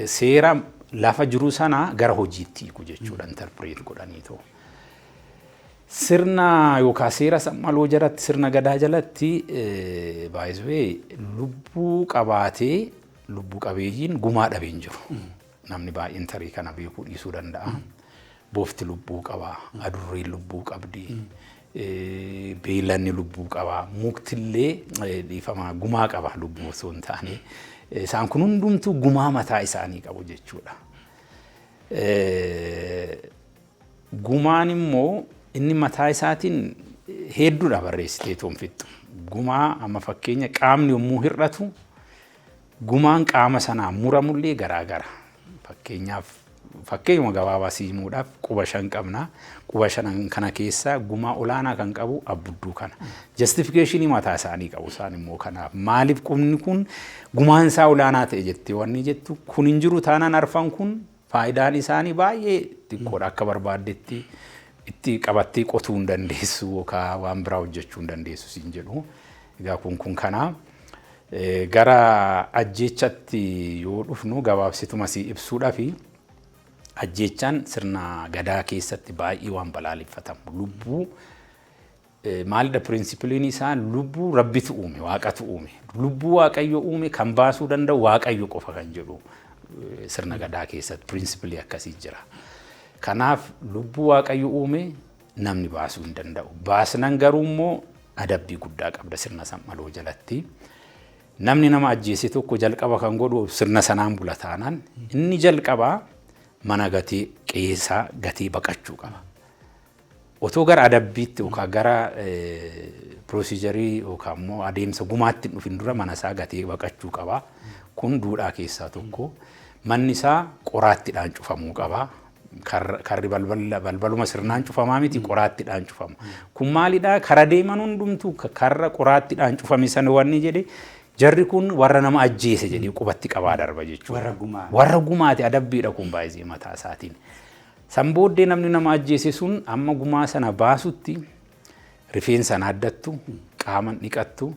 Seera lafa jiru sana gara hojiitti hiiku jechuudha interpret godhanii ta'u. Sirna yookaan seera samphaloo jalatti sirna gadaa jalatti baay'ee lubbuu qabaatee lubbuu qabeeyyiin gumaa dhabeen jiru. Namni baay'een tarii kana beekuu dhiisuu danda'a. Boofti lubbuu qaba, adurreen lubbuu qabdi, beelanni lubbuu qaba, muktillee dhiifama gumaa qaba lubbuu osoo hin taane. Isaan kun hundumtuu gumaa mataa isaanii qabu jechuudha. Gumaan immoo inni mataa isaatiin hedduudha barreessitee toonfittu. Gumaa amma fakkeenya qaamni yommuu hir'atu gumaan qaama sanaa muramullee garaagara. Fakkeenya gabaabaa siimuudhaaf quba 5 qabna. Quba 5 kana keessa gumaa olaanaa kan qabu abbudduu kana. Justification mataa isaanii qabu isaan immoo kanaaf maaliif qubni kun gumaan isaa olaanaa ta'e jettee wanni jettu kun hin jiru taanaan arfan kun faayidaan isaanii baay'ee xiqqoodha akka barbaaddetti itti qabattee qotuu hin dandeessu yookaan waan biraa hojjechuu hin dandeessu siin jedhu. Egaa kun kana gara ajjeechatti yoo dhufnu gabaabsituma si ibsuudhaaf ajjeechaan sirna gadaa keessatti baay'ee waan balaaleffatamu. Lubbuu maalidha pirinsipiliin isaa lubbuu rabbitu uume waaqatu uume. Lubbuu waaqayyo uume kan baasuu danda'u waaqayyo qofa kan jedhu sirna gadaa keessatti pirinsipilii akkasii jira. Kanaaf lubbuu waaqayyo uume namni baasuu hin danda'u. Baasnan garuu immoo adabbii guddaa qabda sirna sammaloo jalatti. Namni nama ajjeese tokko jalqaba kan godhu sirna sanaan bula taanaan inni jalqabaa mana gatii qeessaa gatii baqachuu qaba. Otoo gara adabbiitti yookaan gara piroozijarii yookaan immoo adeemsa gumaatti hin dhufin dura mana isaa gatii baqachuu qaba. Kun duudhaa keessaa tokko. Manni isaa qoraattiidhaan cufamuu qaba. Karri balbaluma sirnaan cufamaa miti qoraattiidhaan cufama. Kun maalidhaa? Kara deeman hundumtuu karra qoraattiidhaan cufame sana wanni jedhe jarri kun warra nama ajjeese jedhee qubatti qabaa darba jechuudha. Warra gumaati adabbiidha kun baay'ee mataa isaatiin. San booddee namni nama ajjeese sun amma gumaa sana baasutti rifeensa addattu, qaama dhiqattu,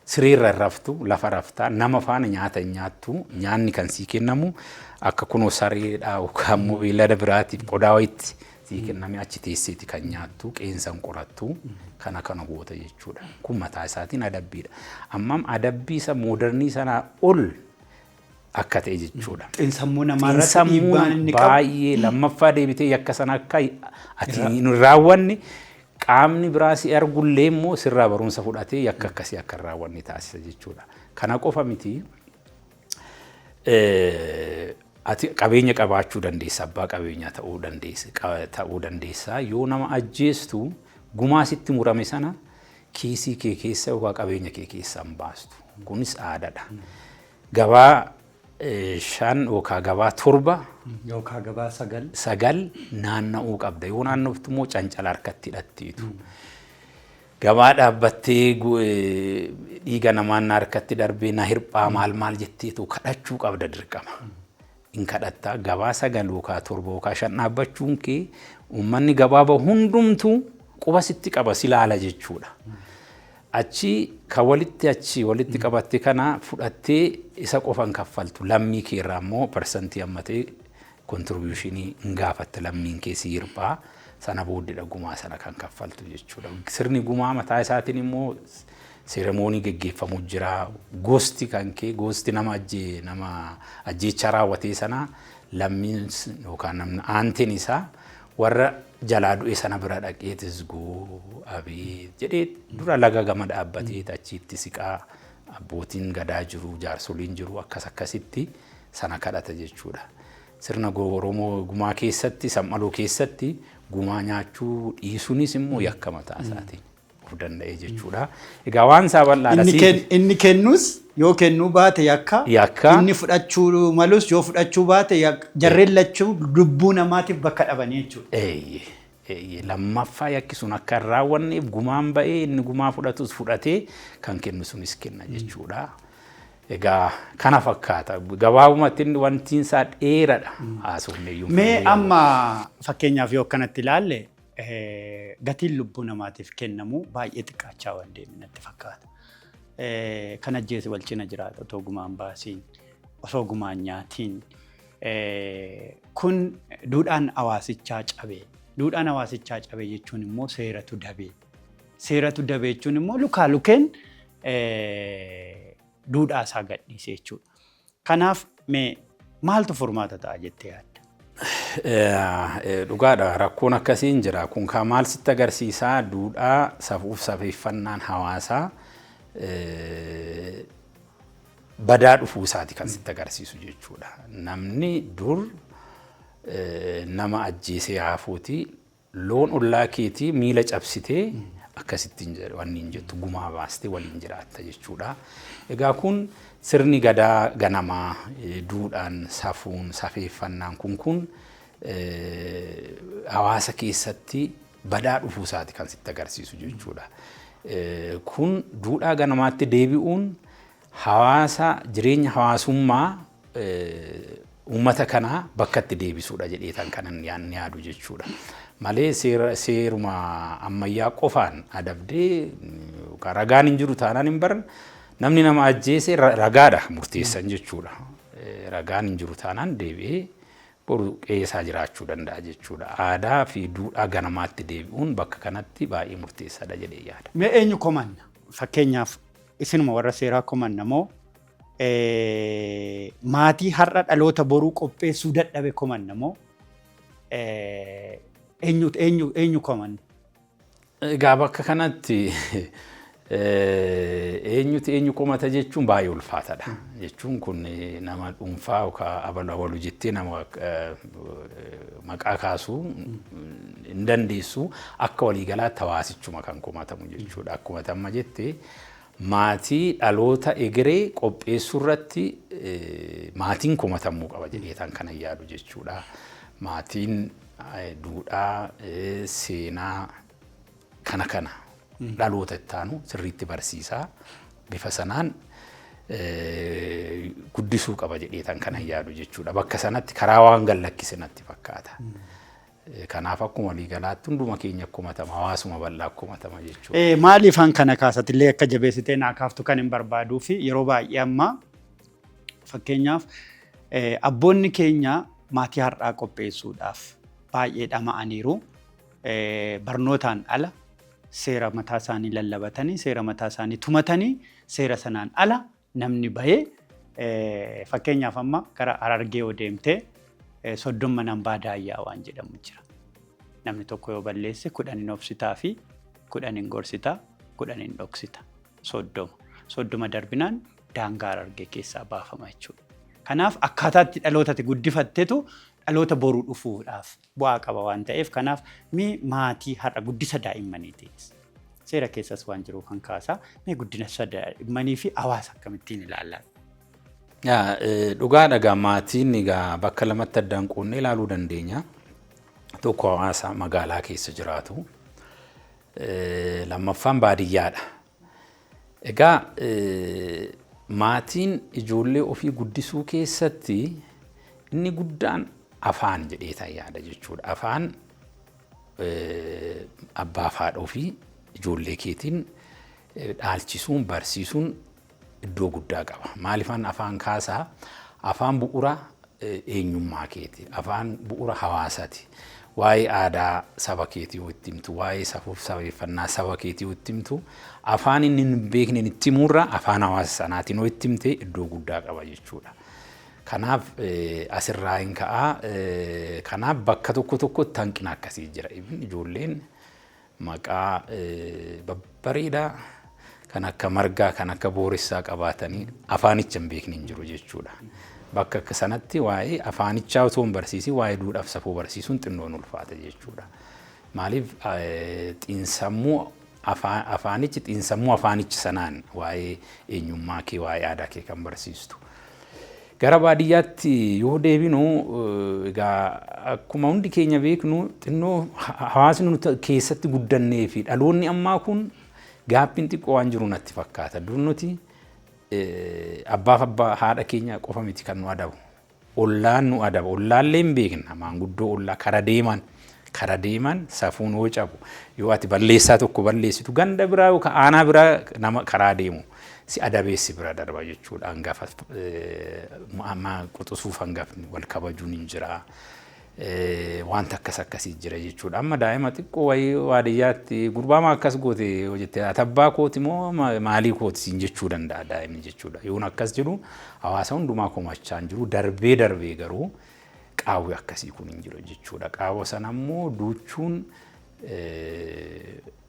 siriirra raftu, lafa raftaa, nama faana nyaata nyaattu, nyaanni kan sii kennamu akka kunoo sareedhaa yookaan immoo beellada biraatiif qodaa wayitti sii kenname achi teesseeti kan nyaattu, qeensan qorattu, kana goota jechuudha. Kun mataa isaatiin adabbiidha. Ammam adabbii isa moodernii sanaa ol akka ta'e jechuudha. Xiinsammuu namaarratti dhiibbaan inni qabu baay'ee lammaffaa deebitee yakka sana akka ati hin raawwanne qaamni biraa si argullee immoo sirraa barumsa fudhatee yakka akkasii akka hin raawwanne taasisa jechuudha. Kana qofa miti ati qabeenya qabaachuu dandeessa, abbaa qabeenyaa ta'uu dandeessa. Yoo nama ajjeestu gumaa sitti murame sana kiisii kee keessa yookaan qabeenya kee keessa hin baastu. Kunis aadaadha. Gabaa 5 yookaan gabaa 7 yookaan gabaa 9 naanna'uu qabda. Yoo naannoftu immoo cancala harkatti hidhatteetu. Gabaa dhaabbattee dhiiga namaan harkatti darbee na hirphaa maal jetteetu kadhachuu qabda dirqama. In kadhattaa gabaa 9 yookaan 7 yookaan 5 dhaabbachuun kee uummanni gabaaba hundumtuu quba sitti qaba si laala jechuudha. Achi walitti qabatte kana fudhattee isa qofan kaffaltu lammii kee irraa immoo parsantii ammatee kontribuushinii hin gaafatte lammiin kee si hirphaa sana booddee gumaa sana kan kaffaltu jechuudha. Sirni gumaa mataa isaatiin immoo seremoonii geggeeffamu jira. Gosti kan kee gosti nama ajjeechaa raawwatee sana lammiin yookaan namni aanteen isaa warra jalaa du'e sana bira dhaqeetis abee jedhee dura laga gama dhaabbatee achitti siqaa abbootiin gadaa jiru jaarsoliin jiru akkasitti sana kadhata jechuudha. Sirna Oromoo gumaa keessatti sammaloo keessatti gumaa nyaachuu dhiisuunis immoo yakka mataa isaatiin of danda'e jechuudha. Egaa waan isaa bal'aadha. Inni kennus yoo kennuu baate yakka inni fudhachuu malus yoo fudhachuu baate jarreen lachuu lubbuu namaatiif bakka dhabanii jechuudha. Lammaffaa yakki sun akka hin raawwanneef gumaan ba'ee inni gumaa fudhatus fudhatee kan kennu sunis kenna jechuudha. Egaa kana fakkaata. Gabaabumatti inni wanti isaa dheeradha. Haasofneeyyuu. Mee amma fakkeenyaaf yoo akkanatti ilaalle gatiin lubbuu namaatiif kennamu baay'ee xiqqaachaa waan deeme natti fakkaata. Kan ajjeese wal cina jiraata otoo gumaan baasiin osoo gumaan nyaatiin kun duudhaan hawaasichaa cabee. Duudhaan hawaasichaa cabee jechuun immoo seeratu dabee. Seeratu dabee jechuun immoo lukaa lukeen duudhaa isaa gadhiise jechuudha. Kanaaf mee maaltu furmaata ta'a jettee yaadda? Dhugaadha rakkoon akkasiin jira. Kun kan maal sitti agarsiisaa duudhaa safuuf safeeffannaan hawaasaa badaa dhufuu isaati kan sitti agarsiisu jechuudha. Namni dur nama ajjeesee haafuuti loon ollaa keetii miila cabsitee akkasittiin wanni hin jettu gumaa baastee waliin jiraatta jechuudha. Egaa kun sirni gadaa ganamaa duudhaan safuun safeeffannaan kun hawaasa keessatti badaa dhufuu isaati kan sitti agarsiisu jechuudha. Kun duudhaa ganamaatti deebi'uun hawaasa jireenya hawaasummaa uummata kanaa bakka itti deebisuudha jedheetan kanan yaadu jechuudha. Malee seeruma ammayyaa qofaan adabdee ragaan hin jiru taanaan hin baran namni nama ajjeese ragaadha murteessan jechuudha. Ragaan hin jiru taanaan deebi'ee boru qeessaa jiraachuu danda'a jechuudha. Aadaa fi duudhaa ganamaatti deebi'uun bakka kanatti baay'ee murteessaadha jedhee yaada. Mee eenyu komanna? Fakkeenyaaf isinuma warra seeraa komanna moo maatii har'a dhaloota boruu qopheessuu dadhabe komanna moo eenyu komanna? Egaa bakka kanatti eenyu komata jechuun baay'ee ulfaataadha. Jechuun kun nama dhuunfaa yookaan abalu jettee nama maqaa kaasuu hin dandeessu. Akka waliigalaatti hawaasichuma kan komatamu jechuudha. Akkuma amma jettee maatii dhaloota egeree qopheessuu irratti maatiin komatamuu qaba jedheetan kana yaadu jechuudha. Maatiin duudhaa, seenaa kana dhaloota ittaanu sirriitti barsiisaa bifa sanaan guddisuu qaba jedheetan kana yaadu jechuudha. Bakka sanatti karaa waan gallakkise natti fakkaata. Kanaaf akkuma waliigalaatti hunduma keenya komatama, hawaasuma bal'aa komatama jechuudha. Maaliifan kana kaasatillee akka jabeessitee naa kaaftu kan hin barbaaduu fi yeroo baay'ee amma fakkeenyaaf abboonni keenya maatii har'aa qopheessuudhaaf baay'ee dhama'aniiru. Barnootaan ala seera mataa isaanii lallabatanii, seera mataa isaanii tumatanii, seera sanaan ala namni bahee fakkeenyaaf amma gara Harargee yoo deemtee soddoma nan baadaayyaa waan jedhamu jira. Namni tokko yoo balleesse 10 obsitaa fi 10 gorsitaa, 10 dhoksita. Soddoma darbinaan daangaa Harargee keessaa baafama jechuudha. Kanaaf akkaataatti dhalootatti guddifatteetu dhaloota boruu dhufuudhaaf bu'aa qaba waan ta'eef kanaaf maatii har'a guddisa daa'immaniitiinis seera keessas waan jiru kan kaasaa guddina daa'immanii fi hawaasa akkamittiin ilaallaa? Dhugaadha maatiin egaa bakka lamatti addaan qoonnee ilaaluu dandeenya. Tokko hawaasa magaalaa keessa jiraatu, lammaffaan baadiyyaadha. Egaa maatiin ijoollee ofii guddisuu keessatti inni guddaan afaan jedheetan yaada jechuudha. Afaan abbaa fi haadha ofii ijoollee keetiin dhaalchisuun, barsiisuun iddoo guddaa qaba. Maaliifan afaan kaasaa? Afaan bu'uura eenyummaa keeti. Afaan bu'uura hawaasaati. Waa'ee aadaa saba keetii yoo itti himtu, waa'ee safuuf sabeeffannaa saba keetii yoo itti himtu, afaan inni hin beekne itti himurra afaan hawaasa sanaatiin yoo itti himte iddoo guddaa qaba jechuudha. Kanaaf asirraa hin ka'aa. Kanaaf bakka tokkotti hanqina akkasii jira. Ijoolleen maqaa babbareedaa kan akka margaa, kan akka booressaa qabaatanii afaanicha hin beekne hin jiru jechuudha. Bakka akka sanatti waa'ee afaanichaa otoo hin barsiisin waa'ee duudhaaf safuu barsiisuun xinnoon ulfaata jechuudha. Maaliif xiinsammuu afaanichi xiinsammuu afaanichi sanaan waa'ee eenyummaa kee, waa'ee aadaa kee kan barsiistu. Gara baadiyyaatti yoo deebinu egaa akkuma hundi keenya beeknu xinnoo hawaasni nuti keessatti guddannee fi dhaloonni ammaa kun gaappiin xiqqoo waan jiru natti fakkaata. Dur nuti abbaaf abbaa haadha keenya qofa miti kan nu adabu. Ollaan nu adaba. Ollaallee hin beekna. Maanguddoo ollaa kara deeman safuun yoo cabu. Yoo ati balleessaa tokko balleessitu ganda biraa yookaan aanaa biraa nama karaa deemu si adabeessi bira darba jechuudha. Hangafa quxisuuf hangafni wal kabajuun hin jira. Wanta akkasii jira jechuudha. Amma daa'ima xiqqoo wayii waadiyyaatti gurbaa akkas goote hojjettee abbaa kooti moo maalii kooti siin jechuu danda'a daa'imni jechuudha. Yoon akkas jiru hawaasa hundumaa komachaa hin jiru. Darbee garuu qaawwi akkasii kun hin jiru jechuudha. Qaawwa sana immoo duuchuun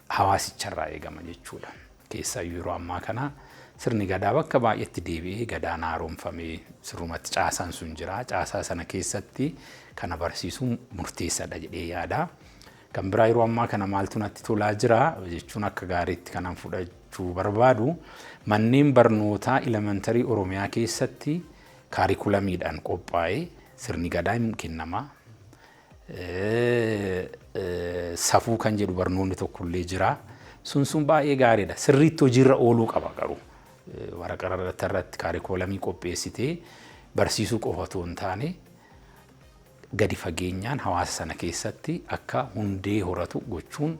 hawaasicharraa eegama jechuudha. Keessaa yeroo ammaa kana sirni gadaa bakka baay'eetti deebi'ee gadaan haaromfamee sirrumatti caasaan sun jira. Caasaa sana keessatti kana barsiisuun murteessaadha jedhee yaada. Kan biraa yeroo ammaa kana maaltu natti tolaa jira jechuun akka gaariitti kanan fudhachuu barbaadu manneen barnootaa elementarii Oromiyaa keessatti kaarikulamiidhaan qophaa'ee sirni gadaa hin kennama. Safuu kan jedhu barnoonni tokkollee jira. Sun baay'ee gaariidha. Sirriitti hojiirra ooluu qaba garuu. Waraqaa irratti kaarikulamii qopheessitee barsiisuu qofa otoo hin taane gadi fageenyaan hawaasa sana keessatti akka hundee horatu gochuun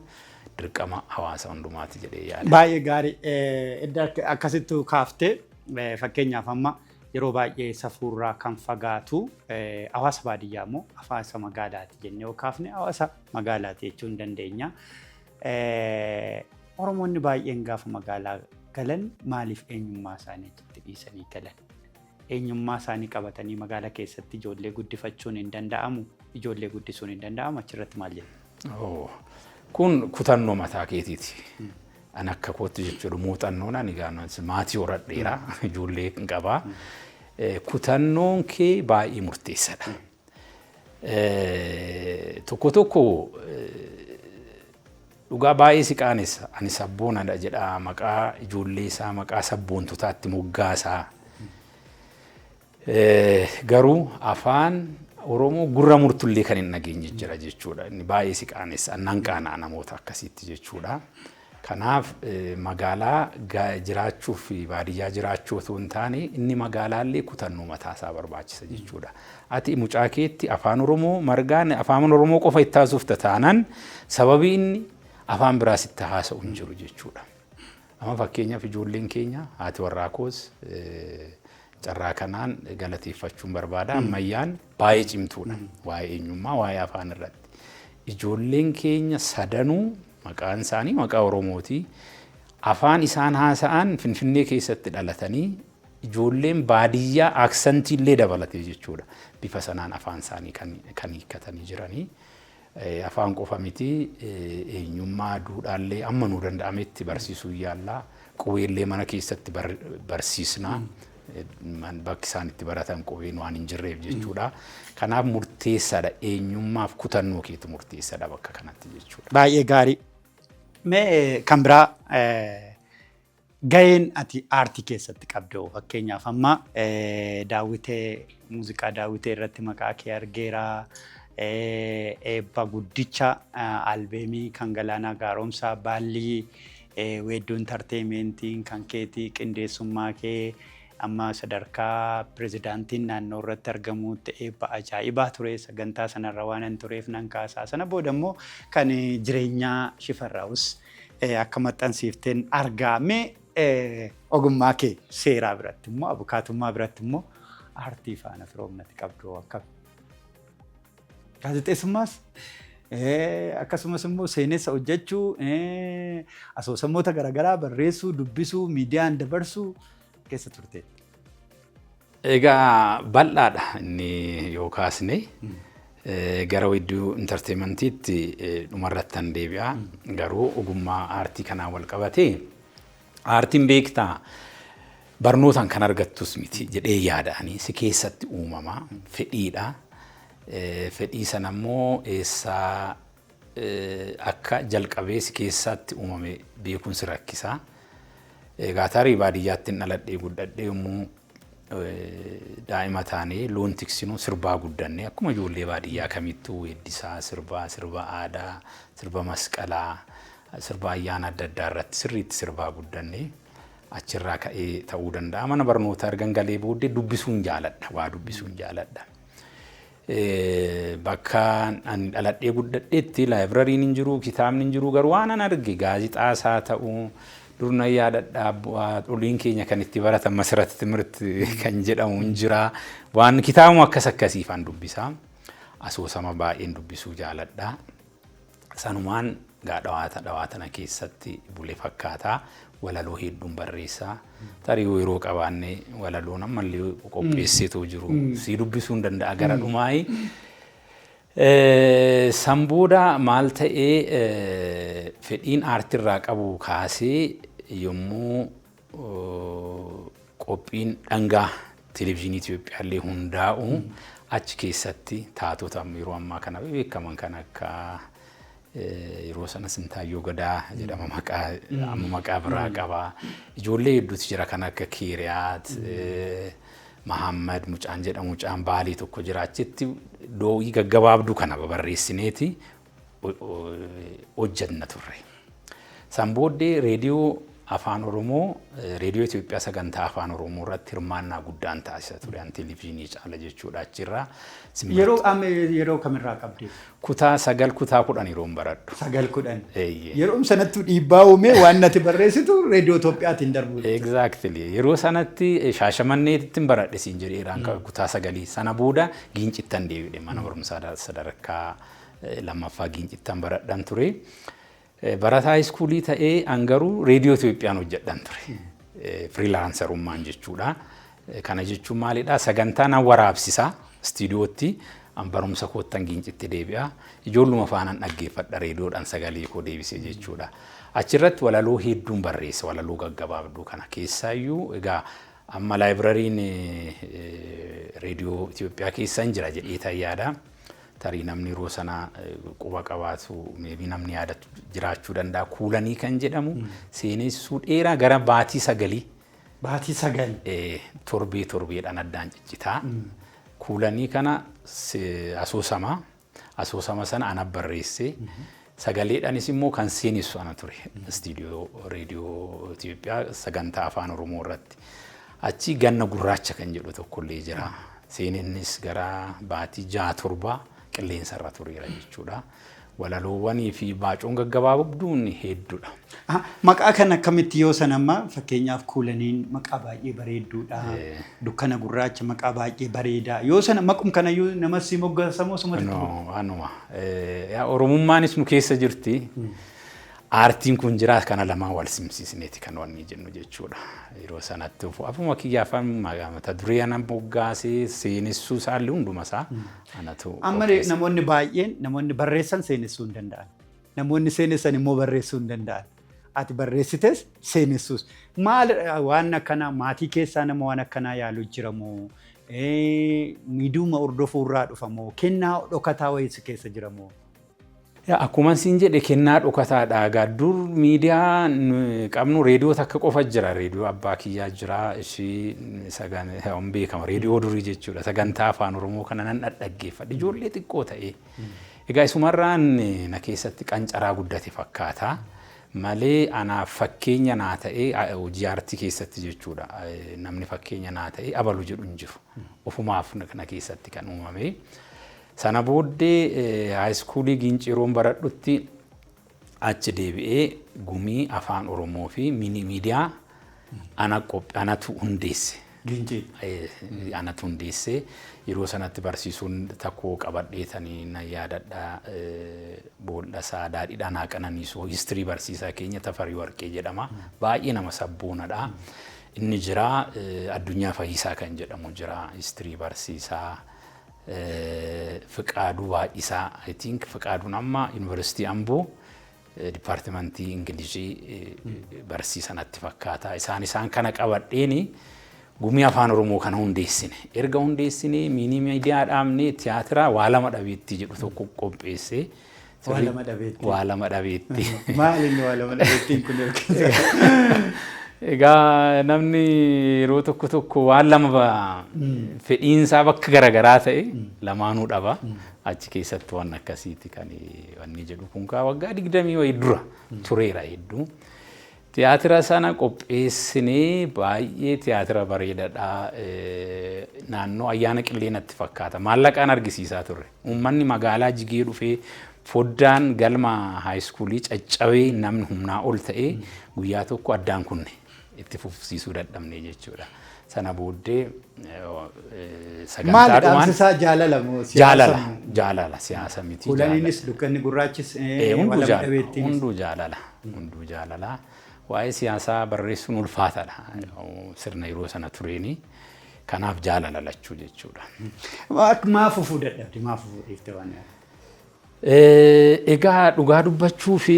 dirqama hawaasa hundumaati jedhee yaada. Baay'ee gaarii. Akkasittuu kaaftee fakkeenyaaf amma yeroo baay'ee safuurraa kan fagaatu hawaasa baadiyyaa immoo hawaasa magaalaati jennee yoo kaafne hawaasa magaalaati jechuu hin dandeenya. Oromoonni baay'een gaafa magaalaa galan maaliif eenyummaa isaanii achitti dhiisanii galan? eenyummaa isaanii qabatanii magaalaa keessatti ijoollee guddifachuun hin danda'amu, ijoollee guddisuun hin danda'amu achirratti maal jedhu? Kun kutannoo mataa keetiiti. An akka kootti jechuudha muuxannoon ani gaanonsi maatii horadheera ijoollee qabaa. Kutannoon kee baay'ee murteessaadha. Tokko tokko dhugaa baay'ee si qaanessa. Ani sabboonadha jedha maqaa ijoollee isaa maqaa sabboontotaatti moggaasaa. Garuu afaan Oromoo gurra murtullee kan hin dhageenye jira jechuudha. Inni baay'ee si qaanessa. Annan qaanaa namoota akkasitti jechuudha. Kanaaf magaalaa jiraachuu fi baadiyyaa jiraachuu osoo hin taane inni magaalaallee kutannoo mataasaa barbaachisa jechuudha. Ati mucaa keetti afaan Oromoo margaan afaan Oromoo qofa itti haasofta taanaan sababii inni afaan biraas itti haasa'u hin jiru jechuudha. Amma fakkeenyaaf ijoolleen keenya haati warraa koos carraa kanaan galateeffachuun barbaada. Ammayyaan baay'ee cimtuudha waa'ee eenyummaa waa'ee afaan irratti. Ijoolleen keenya sadanuu maqaan isaanii maqaa Oromooti. Afaan isaan haasa'an Finfinnee keessatti dhalatanii ijoolleen baadiyyaa aksantii illee dabalatee jechuudha. Bifa sanaan afaan isaanii kan hiikkatanii jiranii. Afaan qofa miti eenyummaa duudhaallee amma nuu danda'ametti barsiisuu yaallaa. Qubeellee mana keessatti barsiisnaa. Bakki isaan itti baratan qubeen waan hin jirreef jechuudha. Kanaaf murteessaadha eenyummaaf kutannoo keetu murteessaadha bakka kanatti jechuudha. Baay'ee gaarii. Mee kan biraa gaheen ati aartii keessatti qabdu fakkeenyaaf amma daawwitee muuziqaa daawwitee irratti maqaa kee argeera. Eebba guddicha albeemii kan Galaanaa Gaaromsaa Baallii weedduu intarteementiin kan keetii qindeessummaa kee amma sadarkaa pirezidaantiin naannoo irratti argamuutti eebba ajaa'ibaa ture. Sagantaa sanarra waan hin tureef nan kaasaa. Sana booda immoo kan jireenyaa Shifarraa'us akka maxxansiifteen argaa. Mee ogummaa kee seeraa biratti immoo abukaatummaa biratti immoo aartii faana firoomnati qabdu akka gaazexeessummaas akkasumas immoo seenessa hojjechuu asoosamoota garaagaraa barreessuu dubbisuu miidiyaan dabarsuu keessa turte. Egaa bal'aadha inni yoo kaasne gara weedduu intarteementiitti dhumarrattan deebi'a. Garuu ogummaa aartii kanaan wal qabatee aartiin beektaa barnootaan kan argattus miti jedhee yaada'anii si keessatti uumama fedhiidha. Fedhii sana immoo eessaa akka jalqabee si keessatti uumame beekuun si rakkisaa. Egaa tarii baadiyyaatti dhaladhee guddadhee yommuu daa'ima taanee loon tiksinuu sirbaa guddannee akkuma ijoollee baadiyyaa kamittuu weeddisaa sirba aadaa sirba masqalaa sirba ayyaana adda addaa irratti sirriitti sirbaa guddannee achirraa ka'ee ta'uu danda'a. Mana barnootaa ergan galee booddee dubbisuun jaaladha waa dubbisuun jaaladha. Bakka ani dhaladhee guddadheetti laayibrariin hin jiru kitaabni hin jiru garuu waan an arge gaazixaas haa ta'u durna yaadadha dholiin keenya kan itti baratan masirratti timirti kan jedhamu hin jira. Waan kitaabuma akkasiifan dubbisaa. Asoosama baay'een dubbisuu jaaladha. Sanumaan dhawaatana keessatti bulee fakkaataa walaloo hedduun barreessaa. Tarii yeroo qabaanne walaloon ammallee qopheesseetoo jiru si dubbisuu hin danda'a gara dhumaayi. Sanbooda maal ta'ee fedhiin aartiirraa qabu kaasee yommuu qophiin dhangaa televezyiinii Itoophiyaallee hundaa'u achi keessatti taatota yeroo ammaa kana beekaman kan akka yeroo sana Sintaayyoo Gadaa jedhama maqaa biraa qaba. Ijoollee hedduutu jira kan akka Kiiriyaat Mahammad mucaan jedhamu mucaan Baalii tokko jira achitti doowii gaggabaabduu kana barreessineeti hojjenna turre. San booddee reediyoo afaan Oromoo reediyoo Itoophiyaa sagantaa afaan Oromoo irratti hirmaannaa guddaan taasisa ture an televezyiinii caala jechuudha achirraa. Yeroo kamirraa qabdi? Kutaa 9 kutaa 10 yeroo baradhu. 9 yeroo sanatti dhiibbaa uumee waan nati barreessitu reediyoo Itoophiyaatiin darbu. Exactly. Yeroo sanatti Shaashamanneetti baradhe siin jedheeraan kutaa 9 sana booda Gincittan deebi'e mana barumsaa sadarkaa lammaffaa Gincittan baradhan ture. Barataa iskuulii ta'ee angaruu reediyoo Itoophiyaan hojjedhan ture. Friilaanserummaan jechuudha. Kana jechuun maalidha? Sagantaan waraabsisaa istiidiyootti barumsa koottan giincitti deebi'a. Ijoolluma faanaan dhaggeeffadha reediyoodhaan sagalee koo deebisee jechuudha. Achirratti walaloo hedduun barreessa walaloo gaggabaabduu kana keessaayyuu egaa amma laayibrariin reediyoo Itoophiyaa keessa hin jira jedhee tayyaadha. Tarii namni yeroo sana quba qabaatu meebii namni yaadatu jiraachuu danda'a. Kuulanii kan jedhamu seenessuu dheeraa gara baatii 9. Baatii 9. Torbeedhaan addaan ciccitaa. Kuulanii kana asoosama sana ana barreesse. Sagaleedhaanis immoo kan seenessu ana ture. Istiidiyoo reediyoo Itoophiyaa sagantaa afaan Oromoo irratti. Achi ganna gurraacha kan jedhu tokkollee jira. Seeninnis gara baatii 6-7 qilleensa irra tureera jechuudha. Walaloowwanii fi baacoon gaggabaabduun hedduudha. Maqaa kan akkamitti yoo san amma fakkeenyaaf kuulaniin maqaa baay'ee bareedduudha. Dukkana gurraacha maqaa baay'ee bareedaa. Yoo san maqum kanayyuu nama si moggaasamoo sumatti? No, anuma. Oromummaanis nu keessa jirti. Aartiin kun jira kana lamaan wal simsiisneeti kan wanni jennu jechuudha. Yeroo sanatti afuma kiyyaafan mata duree ana moggaasee seenessuu isaallee hunduma isaa anatu. Amma namoonni baay'een namoonni barreessan seenessuu hin danda'an. Namoonni seenessan immoo barreessuu hin danda'an. Ati barreessites seenessuus. Maal waan akkanaa maatii keessaa nama waan akkanaa yaaluu jiramoo? Miidhuma hordofuu irraa dhufamoo? Kennaa dhokataa wayiis keessa jiramoo? Akkuma siin jedhe kennaa dhokataadha. Dur miidiyaa qabnu reediyoo takka qofa jira. Reediyoo abbaa kiyyaa jira. Ishii sagantaa beekama. Reediyoo durii jechuudha. Sagantaa afaan Oromoo kana nan dhaggeeffadha. Ijoollee xiqqoo ta'e. Egaa isumarraan na keessatti qancaraa guddate fakkaata. Malee anaaf fakkeenya naa ta'e hojii aartii keessatti jechuudha. Namni fakkeenya naa ta'e abalu jedhu hin jiru. Ofumaaf na keessatti kan uumame. Sana booddee haayiskuulii Ginciroon baradhutti achi deebi'ee gumii afaan Oromoo fi miidiyaa anatu hundeesse. Anatu hundeesse. Yeroo sanatti barsiisuun takkoo qabadheetanii na yaadadha. Bool'asaa daadhiidhaan haa qananiisuu histirii barsiisaa keenya Tafarii Warqee jedhama. Baay'ee nama sabboonadha. Inni jira Addunyaa Fayisaa kan jedhamu jira histirii barsiisaa. Fiqaaduu Baay'isaa I think Fiqaaduun amma Yuunivarsiitii Amboo Dipaartimentii Ingilizii barsiisanatti fakkaata. Isaan kana qabadheeni gumii afaan Oromoo kana hundeessine. Erga hundeessine miidiyaa dhaabne tiyaatira waa lama dhabeetti jedhu tokko qopheesse. Waa lama dhabeetti. Maal inni waa lama dhabeettiin kun Egaa namni yeroo tokko waan lama fedhiinsaa bakka garaagaraa ta'e lamaanuu dhaba. Achi keessatti waan akkasiiti kan wanni jedhu kun waggaa 20 wayii dura tureera hedduu. Tiyaatira sana qopheessinee baay'ee tiyaatira bareedaadha. Naannoo ayyaana qilleenatti fakkaata. Maallaqaan argisiisaa turre. Uummanni magaalaa jigee dhufee foddaan galma haayiskuulii caccabee namni humnaa ol ta'ee guyyaa tokko addaan kunne. Itti fufsiisuu dadhabne jechuudha. Sana booddee sagantaa dhumaan maal jaalala moo siyaasa? Jaalala siyaasa miti. Kuulaniinis dukkanni gurraachis hunduu jaalala. Waa'ee siyaasaa barreessuun ulfaataadha. Sirna yeroo sana tureeni. Kanaaf jaalala lachuu jechuudha. Maaf fufuu dadhabde? Maaf fufuu dhiifte waan egaa dhugaa dubbachuu fi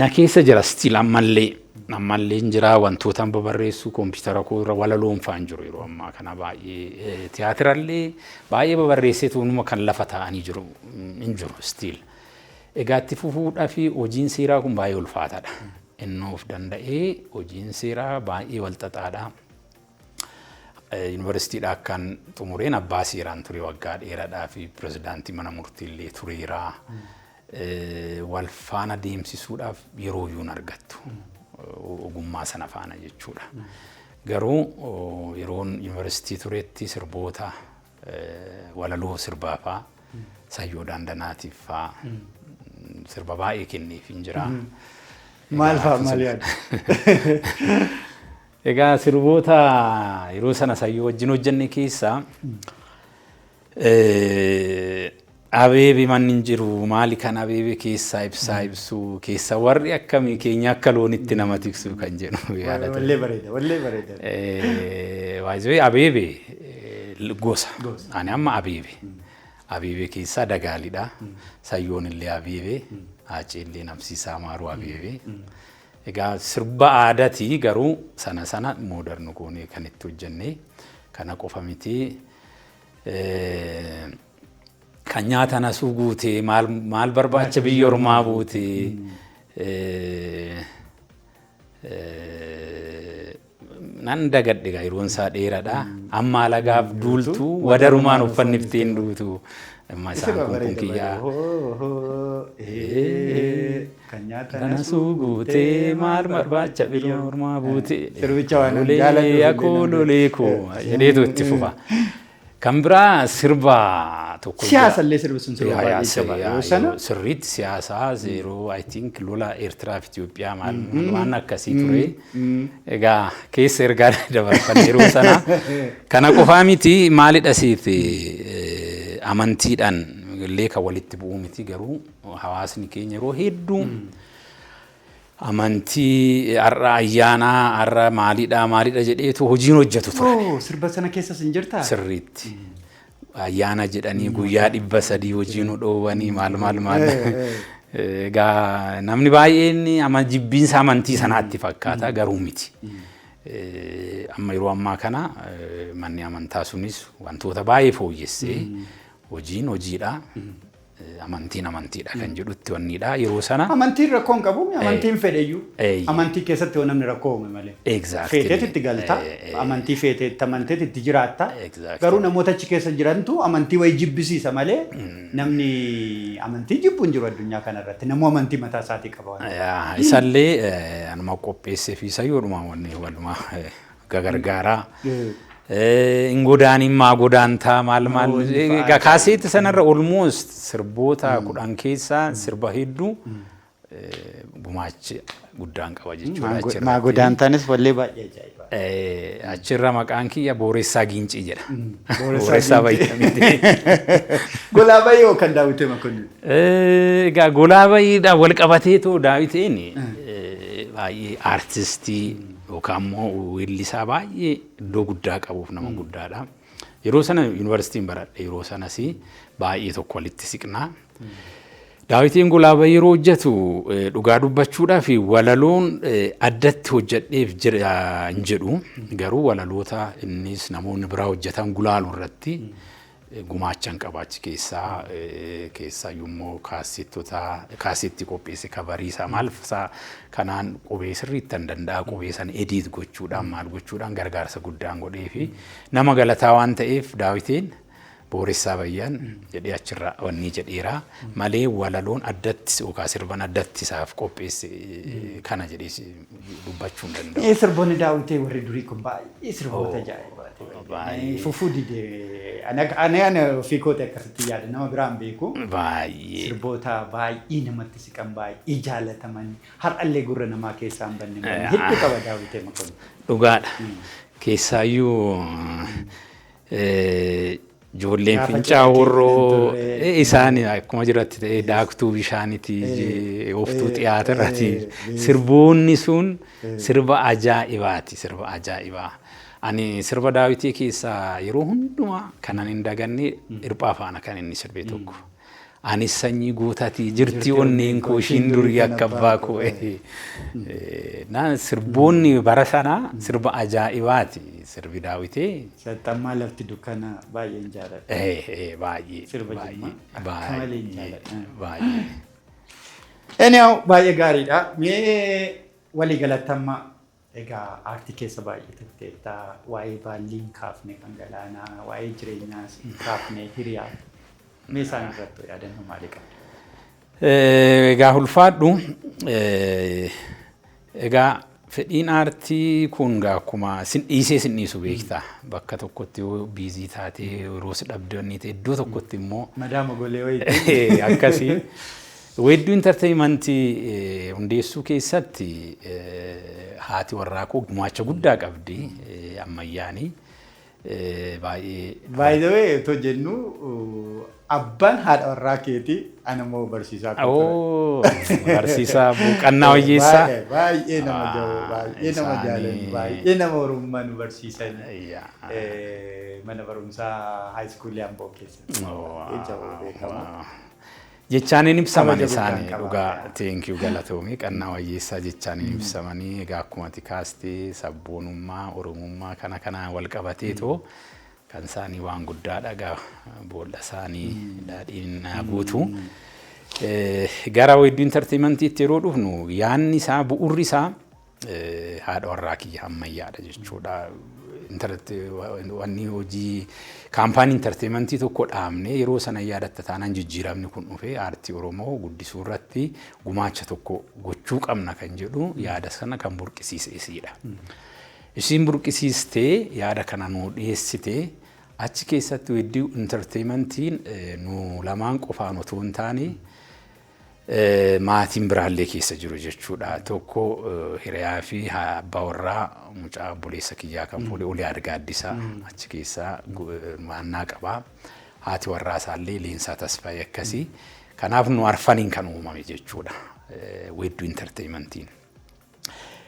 na keessa jira stiil ammallee jira wantoota barreessuu kompiitara koo irra walaloon faan jiru yeroo ammaa kana baay'ee tiyaatirallee baay'ee barreessee tuunuma kan lafa taa'anii jiru hin jiru stiil. Egaa itti fufuudhaa fi hojiin seeraa kun baay'ee ulfaataadha. Inni of danda'ee hojiin seeraa baay'ee walxaxaadha. Yuunivarsiitiidhaa kan xumureen abbaa seeraan ture waggaa dheeraadhaa fi pirezidaantii mana murtiillee tureera. Wal faana deemsisuudhaaf yeroo yuun argattu. Ogummaa sana faana jechuudha. Garuu yeroon yuunivarsiitii tureetti sirboota walaloo sirbaafaa Sayyoo Daandanaatiif faa sirba baay'ee kenneef hin jira. Maal faa maal yaadu? Egaa sirboota yeroo sana Sayyoo wajjin hojjenne keessaa Abeebe manni hin jiru maali kan abeebe keessaa ibsaa ibsu keessa warri akkamii keenya akka loonitti nama tiksu kan jedhu yaadata. Wallee bareeda wallee bareeda. Waayizee abeebe gosa. Ani amma abeebe. Abeebe keessaa dagaalidha. Sayyoon illee abeebe. Haacee illee nabsiisaa maaruu abeebe. Egaa sirba aadaati garuu sana moodernu goonee kan itti hojjennee kana qofa miti. Kan nyaata nasuu guutee maal barbaacha biyya ormaa buutee nan dagadhe gaa yeroon isaa dheeraadha. Amma alagaaf duultu wadarumaan uffanni ittiin duutu. Amma isaan kun kiyyaa. Kan nyaata nasuu guutee maal barbaacha biyya ormaa buutee. Sirbicha waan jaaladhu. Lolee koo jedheetu itti fufa. Kan biraa sirba tokko siyaasa illee sirbisuun sirba baay'ee sirriitti siyaasaa zeeroo I think lola Eertiraa fi Itoophiyaa waan akkasii ture. Egaa keessa ergaa dabarfan yeroo sana kana qofaa miti maalidha siif amantiidhaan illee kan walitti bu'u miti garuu hawaasni keenya yeroo hedduu amantii har'a ayyaanaa har'a maalidha jedheetu hojiin hojjetu ture. Sirba sana keessas hin jirtaa? Sirriitti. Ayyaana jedhanii guyyaa 300 hojiin dhoowwanii maal. Egaa namni baay'een jibbiinsa amantii sanaatti fakkaata garuu miti. Amma yeroo ammaa kana manni amantaa sunis wantoota baay'ee fooyyessee hojiin hojiidha. Amantiidha kan jedhutti wannidha yeroo sana. Amantiin rakkoon qabu amantiin fedheyyuu. Amantii keessatti waan namni rakkoo uume malee. Feeteet itti galta amantii feeteetti amanteet itti jiraatta. Garuu namoota achi keessa jirantu amantii wayii jibbisiisa malee namni amantii jibbu hin jiru addunyaa kanarratti namuu amantii mataa isaatii qaba. Isallee anuma qopheessee fi sayyoodhuma wanni walumaa gagargaaraa. Ingodaaniin maa godaantaa maal kaaseetti sanarra almost sirboota 10 keessaa sirba hedduu gumaacha guddaan qaba jechuudha. Maa godaantaanis wallee baay'ee ajaa'iba. Achirra maqaan kiyya Booressaa Gincii jedha. Booressaa Bayyamiti. Golaa Bayyoo kan Daawitee Makonnin. Egaa Golaa Bayyiidhaan wal qabateetu Daawiteen baay'ee aartistii yookaan immoo weellisaa baay'ee iddoo guddaa qabuuf nama guddaadha. Yeroo sana yuunivarsiitiin baradhe yeroo sanas baay'ee tokko walitti siqnaa. Daawitiin Golaa Bayyoo yeroo hojjetu dhugaa dubbachuudhaaf walaloon addatti hojjedheef hin jedhu garuu walaloota innis namoonni biraa hojjetan gulaaluu irratti gumaachan qabaachi keessaa yommuu kaasetti qopheesse kabariisa maal kanaan qubee sirriitti hin danda'a qubee san ediit gochuudhaan maal gochuudhaan gargaarsa guddaan godhee fi nama galataa waan ta'eef Daawitiin Booressaa Bayyaan jedhee achirra wanni jedheera malee walaloon addatti yookaan sirban addatti isaaf qopheesse kana jedhee dubbachuu hin danda'u. Sirboonni Daawitee warri durii kun baay'ee sirboota ajaa'ibaati. Fufuu didee ana ofii kootee akkasitti yaada nama biraan beeku. Baay'ee. Sirboota baay'ee namatti siqan baay'ee jaallataman har'allee gurra namaa keessaa hin banne hedduu qaba Daawitee Makonnin. Dhugaadha. Keessaayyuu ijoolleen fincaa warroo isaan akkuma jiratti ta'ee daaktuu bishaaniiti ooftuu xiyaatarratti sirboonni sun sirba ajaa'ibaa. Ani sirba Daawitii keessaa yeroo hundumaa kanan hin daganne hirphaa faana kan inni sirbee tokko. Anis sanyii guutatii jirti onneen koo ishiin durii akka abbaa koo. Sirboonni bara sanaa sirba ajaa'ibaati sirbi Daawitee. Sattammaa lafti dukkana baay'een jaalladha. Baay'ee. Sirba jimmaa akka malee hin jaalladha. Baay'ee. Anyhow baay'ee gaariidha. Mee walii galattammaa egaa aartii keessa baay'ee turteetta waa'ee baalliin kaafne kan galaanaa waa'ee jireenyaa kaafne hiriyaa. Mee isaan irratti yaadannoo maalii qabda? Egaa ulfaadhu egaa fedhiin aartii kun akkuma sin dhiisu beektaa bakka tokkotti yoo biizii taatee yeroo si dhabdanii ta'e iddoo tokkotti immoo madaama golee wayii akkasii weedduu intarteeymentii hundeessuu keessatti haati warraa koo gumaacha guddaa qabdi ammayyaanii baay'ee. By the way, to jennu abbaan haadha warraa keetii ana moo barsiisaa Oh, barsiisaa Buuqannaa Wayyeessaa. baay'ee nama jahu baay'ee nama jaalatu baay'ee nama oromummaa nu barsiisan mana barumsaa high school Amboo keessatti jahu beekamu. Jechaaniin ibsaman isaanii dhugaa thank you galatoomii Qannaa Wayyeessaa jechaaniin ibsamanii egaa akkuma ati kaastee sabboonummaa oromummaa kana kanaan wal qabateetoo kan isaanii waan guddaadha egaa boolla isaanii daadhiin guutu. Gara weedduu intarteementii yeroo dhufnu yaanni isaa bu'uurri isaa haadha warraa kiyya ammayyaadha jechuudha. Wanni hojii kaampaanii intarteementii tokko dhaabne yeroo sana yaadatta taanaan jijjiiramni kun dhufee aartii Oromoo guddisuu irratti gumaacha tokko gochuu qabna kan jedhu yaada sana kan burqisiise isiidha. Isiin burqisiistee yaada kana nuu dhiyeessitee achi keessatti weedduu intarteementiin nu lamaan qofaan otoo hin taane maatiin biraallee keessa jiru jechuudha. Tokko hiriyaa fi abbaa warraa mucaa obboleessa kiyyaa kan fuudhe Olee Adgaa Addisaa achi keessaa maannaa qabaa. Haati warraa isaallee Leensaa Tasfaayee akkasii. Kanaaf nu arfaniin kan uumame jechuudha weedduu intarteementiin.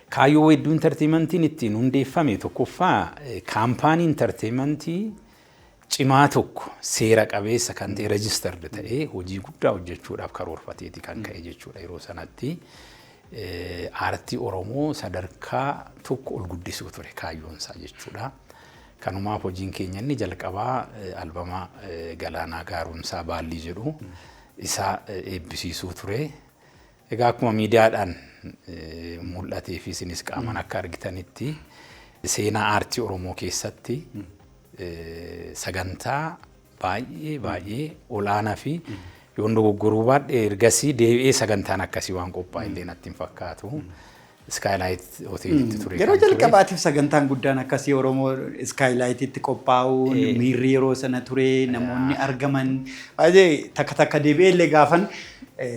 Kaayyoo weedduu intarteementiin ittiin hundeeffame tokkoffaa kaampaanii intarteementii cimaa tokko seera qabeessa kan ta'e registered ta'ee hojii guddaa hojjechuudhaaf karoorfateeti kan ka'e jechuudha. Yeroo sanatti aartii Oromoo sadarkaa tokko ol guddisuu ture kaayyoon isaa jechuudha. Kanumaaf hojiin keenya inni jalqabaa albama Galaanaa Gaaromsaa Baallii jedhu isaa eebbisiisuu ture. Egaa akkuma miidiyaadhaan mul'atee fi isinis qaaman akka argitanitti seenaa aartii Oromoo keessatti sagantaa baay'ee olaanaa fi yoon dogoggoruu baadhee ergasii deebi'ee sagantaan akkasii waan qophaa'e illee natti hin fakkaatu. Skylight hoteelitti ture. Yeroo jalqabaatiif sagantaan guddaan akkasii Oromoo Skylight'itti qophaa'uun miirri yeroo sana ture namoonni argaman baay'ee takka deebi'ee illee gaafan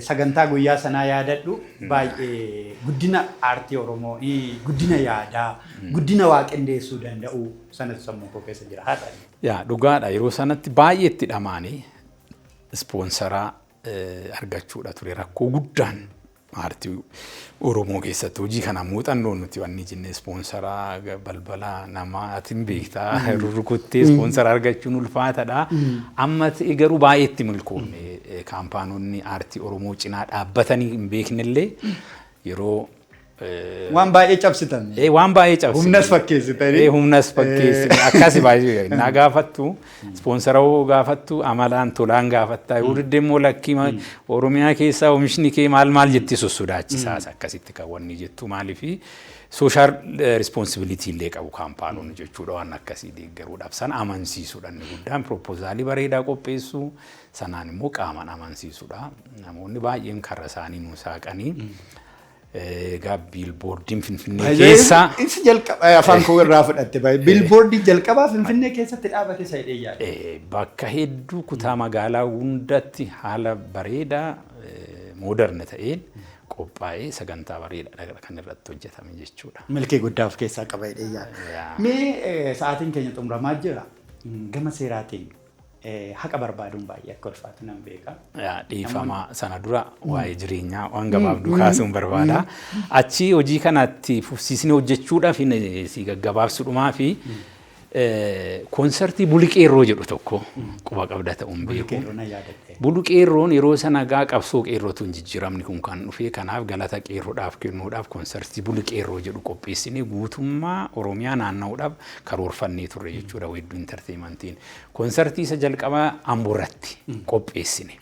sagantaa guyyaa sanaa yaadadhu baay'ee guddina aartii Oromoo guddina yaadaa guddina waa qindeessuu danda'u sanatu sammuu koo keessa jira haadha. Yaa dhugaadha yeroo sanatti baay'ee itti dhamaanii ispoonsaraa argachuudha ture rakkoo guddaan aartii Oromoo keessatti hojii kana muuxannoo nuti wanni jenne ispoonsaraa balbala namaatiin beektaa rukuttee ispoonsaraa argachuun ulfaataadha. Amma garuu baay'ee itti milkoomne kaampaanonni aartii Oromoo cinaa dhaabbatanii hin beeknellee yeroo waan baay'ee cabsitan. Waan baay'ee cabsitan. Humnas fakkeessitanii. Humnas fakkeessitanii akkasi baay'ee na gaafattu ispoonsaraa gaafattu amalaan tolaan gaafattaa yoo deddeemmoo lakkii Oromiyaa keessaa oomishni kee maal jetti sossodaachisaas akkasitti kan wanni jettu maaliifi social responsibility illee qabu kaampaanonni jechuudha waan akkasii deeggaruudhaaf sana amansiisuudhaan guddaan proposaalii bareedaa qopheessuu sanaan immoo qaaman amansiisuudha namoonni baay'een karra isaanii nu saaqanii egaa biilboordiin Finfinnee keessa insi jalqaba afaan koo irraa fudhatte baay'ee biilboordiin jalqabaa Finfinnee keessatti dhaabate sayidee yaada. Bakka hedduu kutaa magaalaa hundatti haala bareedaa mooderna ta'een qophaa'ee sagantaa bareedaa kan irratti hojjetame jechuudha. Milkii guddaa of keessaa qaba jedhee yaada. Mee sa'aatiin keenya xumuramaa jira gama seeraatiin haqa barbaaduun baay'ee akka ulfaatu nan beeka. Dhiifama sana dura waa'ee jireenyaa waan gabaabduu kaasuun barbaada. Achi hojii kanatti fufsiisnee hojjechuudhaaf si gaggabaabsuudhumaa fi konsertii Buluqeerroo jedhu tokko quba qabda ta'uun beeku. Buluqeerroon yeroo sana gaa qabsoo qeerrootu hin jijjiiramni kun kan dhufee kanaaf galata qeerroodhaaf kennuudhaaf konsertii Buluqeerroo jedhu qopheessinee guutummaa Oromiyaa naanna'uudhaaf karoorfannee turre jechuudha weedduu intarteementiin. Konsertii isa jalqabaa Amboorratti qopheessine.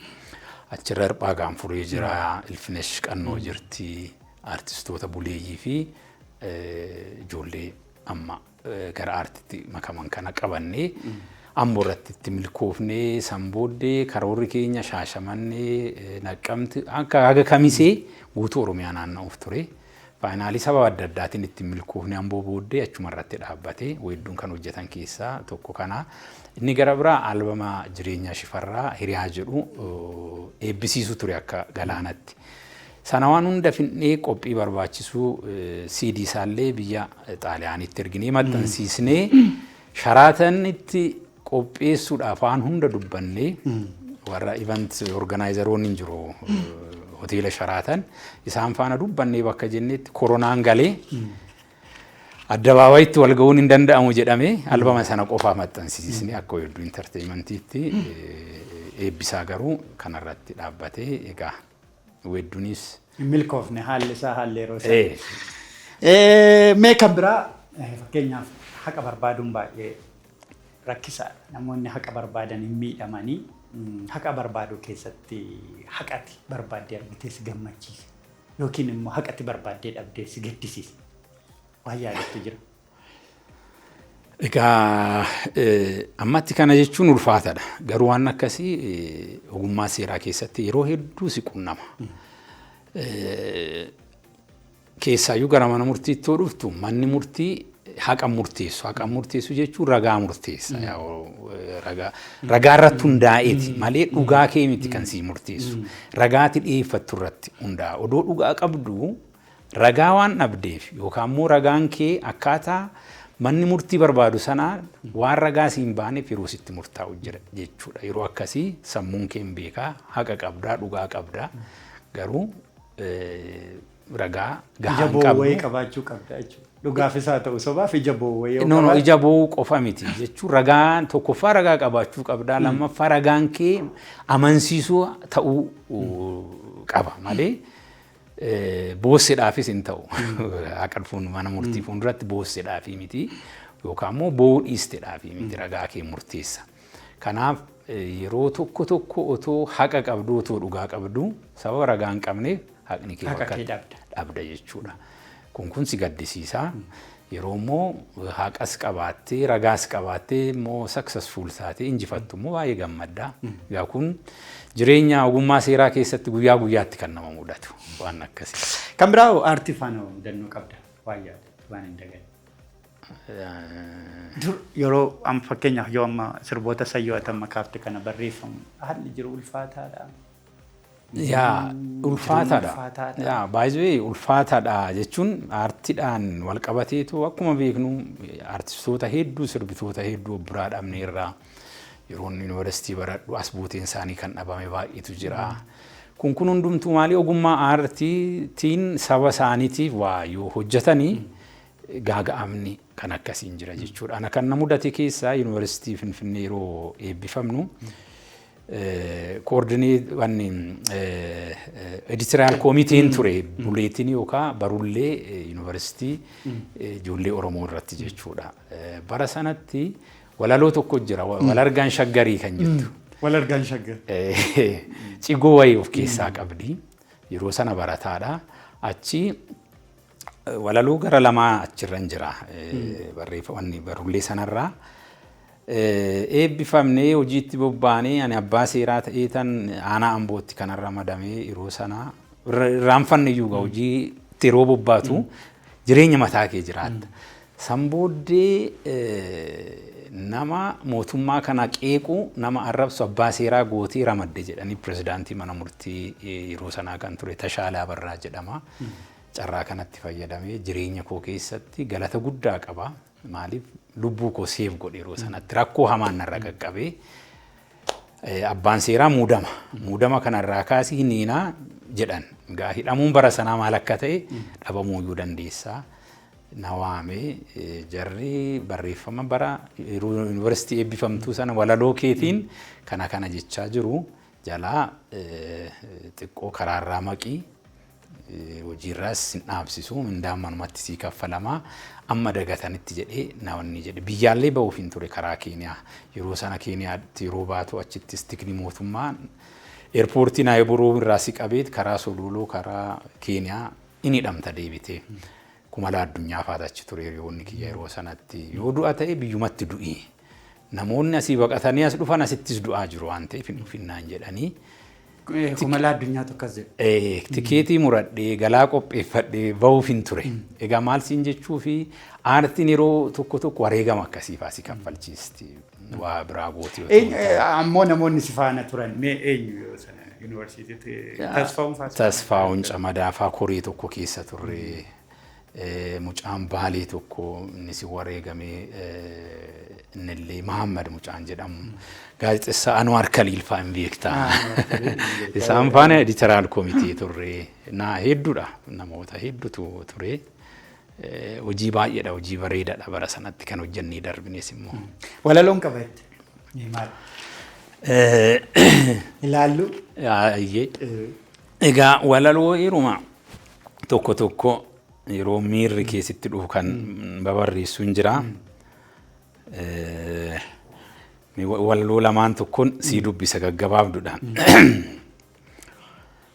Achirra Hirphaa Gaanfuree jira, Ilfinesh Qannoo jirti, artistoota buleeyyii fi ijoollee amma gara aartiitti makaman kana qabannee Amboorratti itti milkoofnee sanbooddee karoorri keenya Shaashamannee Naqqamti akka haga Kamisee guutuu Oromiyaa naanna'uuf ture. Faayinaalii sababa adda addaatiin itti milkoofnee Amboo booddee achumarratti dhaabbatee weedduun kan hojjetan keessaa tokko kana. Inni gara biraa albama Jireenya Shifarraa Hiriyaa jedhu eebbisiisu ture akka Galaanatti. Sana waan hunda finnee qophii barbaachisuu CD isaallee biyya Xaaliyaanitti erginee maxxansiisnee Sharaatanitti qopheessuudhaaf waan hunda dubbannee warra event organizeroonni hin jiru hoteela Sharaatan isaan faana dubbannee bakka jennetti koronaan galee addabaabayitti wal ga'uun hin danda'amu jedhamee albama sana qofaa maxxansiisni akka weedduu intarteeyimentiitti eebbisaa garuu kanarratti dhaabbatee egaa weedduunis milkoofne haalli isaa haalli yeroo mee kan biraa fakkeenyaaf haqa barbaaduun baay'ee rakkisaadha. Namoonni haqa barbaadan hin miidhamanii haqa barbaaduu keessatti haqati barbaaddee argitee si gammachiisa yookiin immoo haqati barbaaddee dhabdee si gaddisiisa. Waan yaadattu jira. Egaa ammatti kana jechuun ulfaataadha. Garuu waan akkasii ogummaa seeraa keessatti yeroo hedduu si qunnama. Keessaayyuu gara mana murtiitti yoo dhuftu manni murtii haqa murteessu. Haqa murteessu jechuun ragaa murteessa. Ragaa irratti hundaa'eeti malee dhugaa kee miti kan si murteessu. Ragaati dhiyeeffattu irratti hundaa'a. Odoo dhugaa qabdu ragaa waan dhabdeef yookaan immoo ragaan kee akkaataa manni murtii barbaadu sanaa waan ragaa si hin baaneef yeroo sitti murtaa'u jira jechuudha. Yeroo akkasii sammuun kee hin beekaa haqa qabdaa dhugaa qabdaa garuu ragaa gahaan qabdu. Ija boowwee qabaachuu qabda jechuudha. Dhugaafis haa ta'u sobaaf ija boowwee yoo qabaatu. Ija boowwuu qofa miti jechuun ragaan tokkoffaa ragaa qabaachuu qabdaa lammaffaa ragaan kee amansiisuu ta'uu qaba malee. Boosseedhaafis hin ta'u. Haqa dhufuun mana murtii fuulduratti boosseedhaafi miti yookaan immoo boowuu dhiisteedhaafi miti ragaa kee murteessa. Kanaaf yeroo tokko otoo haqa qabdu otoo dhugaa qabdu sababa ragaa hin qabneef haqni kee bakka dhabda jechuudha. Kun si gaddisiisa. Yeroo immoo haqas qabaattee ragaas qabaattee immoo successful taatee injifattu immoo baay'ee gammadda. Egaa kun jireenya ogummaa seeraa keessatti guyyaa guyyaatti kan nama mudatu waan akkasii. Kan biraa aartii faana mudannoo qabda waan yaadatu waan hin daganne. Yeroo amma fakkeenyaaf yoo amma sirboota sayyoota makaafte kana barreeffamu haalli jiru ulfaataadha. Yaa ulfaataadha. Yaa baay'ee ulfaataadha jechuun aartiidhaan wal qabateetu akkuma beeknu aartistoota hedduu sirbitoota hedduu biraa dhabneerraa yeroo yuunivarsiitii baradhu as buuteen isaanii kan dhabame baay'eetu jira. Kun hundumtuu maali ogummaa aartiitiin saba isaaniitiif waa yoo hojjetanii gaaga'amni kan akkasiin jira jechuudha. Ana kan na mudate keessaa yuunivarsiitii Finfinnee yeroo eebbifamnu coordinate wanni editorial committee ture buleetiin yookaan barullee yuunivarsiitii ijoollee Oromoo irratti jechuudha. Bara sanatti walaloo tokko jira walargaan shaggarii kan jettu. Walargaan shaggar. Cigoo wayii of keessaa qabdi. Yeroo sana barataadha. Achi walaloo gara lamaa achirran jira. Barreeffamni barullee sanarraa. Eebbifamnee hojiitti bobbaanee ani abbaa seeraa ta'ee tan aanaa Ambootti kanarra ramadamee yeroo sana irraanfanne iyyuu hojiitti yeroo bobbaatu jireenya mataa kee jiraatta. San booddee nama mootummaa kana qeequ nama arrabsu abbaa seeraa gootee ramadde jedhanii pirezidaantii mana murtii yeroo sanaa kan ture Tashaalaa Barraa jedhama. Carraa kanatti fayyadamee jireenya koo keessatti galata guddaa qaba. Maaliif lubbuu koo seef godhe yeroo sanatti rakkoo hamaan narra qaqqabee abbaan seeraa muudama kanarraa kaasii hiniinaa jedhan. Egaa hidhamuun bara sanaa maal akka ta'e dhabamuu iyyuu dandeessaa. Na waamee jarri barreeffama bara yuunivarsiitii eebbifamtuu sana walaloo keetiin kana jechaa jiru jalaa xiqqoo karaarraa maqii hojiirraas hin dhaabsisu mindaan manumatti sii kaffalamaa amma dagatanitti jedhee naawwanni jedhe biyyaallee ba'uuf hin ture karaa Keeniyaa yeroo sana Keeniyaatti yeroo baatu achittis tikni mootummaan eerpoortii Naayiboroo irraa si qabeet karaa Sololoo karaa Keeniyaa inni hidhamta deebitee. Kumala addunyaa faatachi ture hiriyoonni kiyya yeroo sanatti yoo du'a ta'e biyyumatti du'i. Namoonni asii baqatanii as dhufan asittis du'aa jiru waan ta'eef hin dhufinnaan jedhanii. Kumala addunyaa tokkos jedhe. Tikeetii muradhee galaa qopheeffadhee ba'uuf hin ture. Egaa maal siin jechuu fi aartiin yeroo tokko wareegama akkasii faasii kaffalchiisti. Waa biraa gootii. Ammoo namoonni si faana turan mee eenyu yoo sana yuunivarsiitiitti tasfaa'uun faasii. Tasfaa'uun Camadaafaa koree tokko keessa turre. Mucaan Baalee tokko inni si wareegamee innillee Mahammad Mucaan jedhamu gaazexessaa Anwar Khalil fa'aan beektaa. Isaan faana editaraal komitee turre naa hedduudha namoota hedduutu ture. Hojii baay'eedha hojii bareedaadha bara sanatti kan hojjennee darbines immoo. Walaloon qabatti. Maal? Ilaallu. Egaa walaloo yeruma tokko tokko yeroo miirri keessatti dhufu kan babarreessu hin jira. Walaloo lamaan tokkoon sii dubbisa gaggabaabduudha.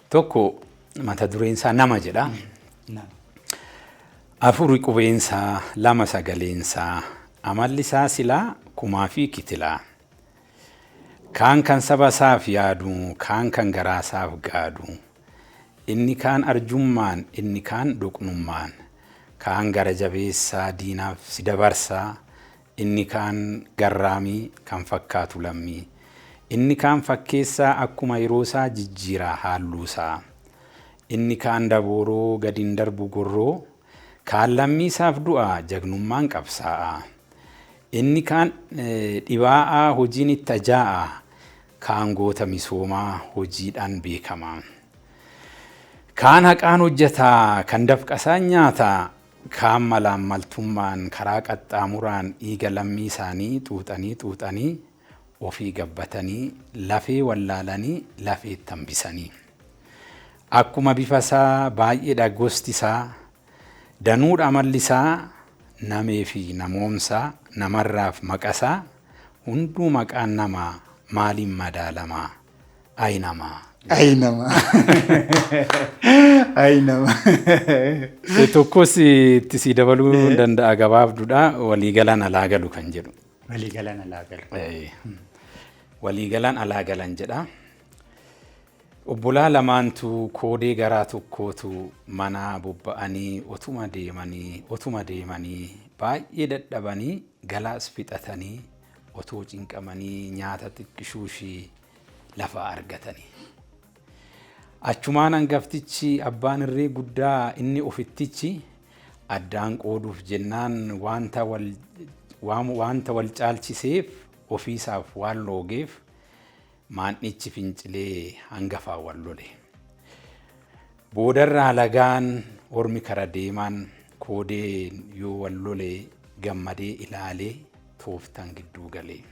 Tokko mata dureensaa nama jedha. Afuri qubeensaa lama sagaleensaa amalli isaa silaa kumaa fi kitilaa. Kaan kan saba isaaf yaadu kaan kan garaa isaaf gaadu. Inni kaan arjummaan inni kaan doqnummaan. Kaan gara jabeessaa diinaaf si dabarsaa. Inni kaan garraamii kan fakkaatu lammii. Inni kaan fakkeessaa akkuma yeroosaa jijjiiraa haalluusaa. Inni kaan dabooroo gadiin darbu gorroo. Kaan lammii isaaf du'aa jagnummaan qabsaa'aa. Inni kaan dhibaa'aa hojiin itti ajaa'aa. Kaan goota misoomaa hojiidhaan beekamaa. Kaan haqaan hojjetaa kan dafqasaan nyaataa. Kaan malaan maltummaan karaa qaxxaamuraan dhiiga lammii isaanii xuuxanii ofii gabbatanii lafee wallaalanii lafee tambisanii. Akkuma bifa isaa baay'eedha gosti isaa. Danuudha amalli isaa namee fi namoomsaa namarraaf maqasaa hunduu maqaan namaa maaliin madaalamaa aynamaa. Aynamaa. Tokkos itti si dabaluu danda'a gabaabduudha waliigalaan alaa galu kan jedhu. Waliigalaan alaa galu. Waliigalaan alaa galan jedha. Obbolaa lamaantu koodee garaa tokkootu manaa bobba'anii otuma deemanii baay'ee dadhabanii galaas fixatanii otoo cinqamanii nyaata xiqqishuushii lafa argatanii. Achumaan hangaftichi abbaan irree guddaa inni ofittichi addaan qooduuf jennaan wanta wal caalchiseef ofiisaaf waan loogeef maannichi fincilee hangafaa wal lole. Boodarraa lagaan ormi kara deemaan koodee yoo wal lole gammadee ilaalee tooftan gidduu galee.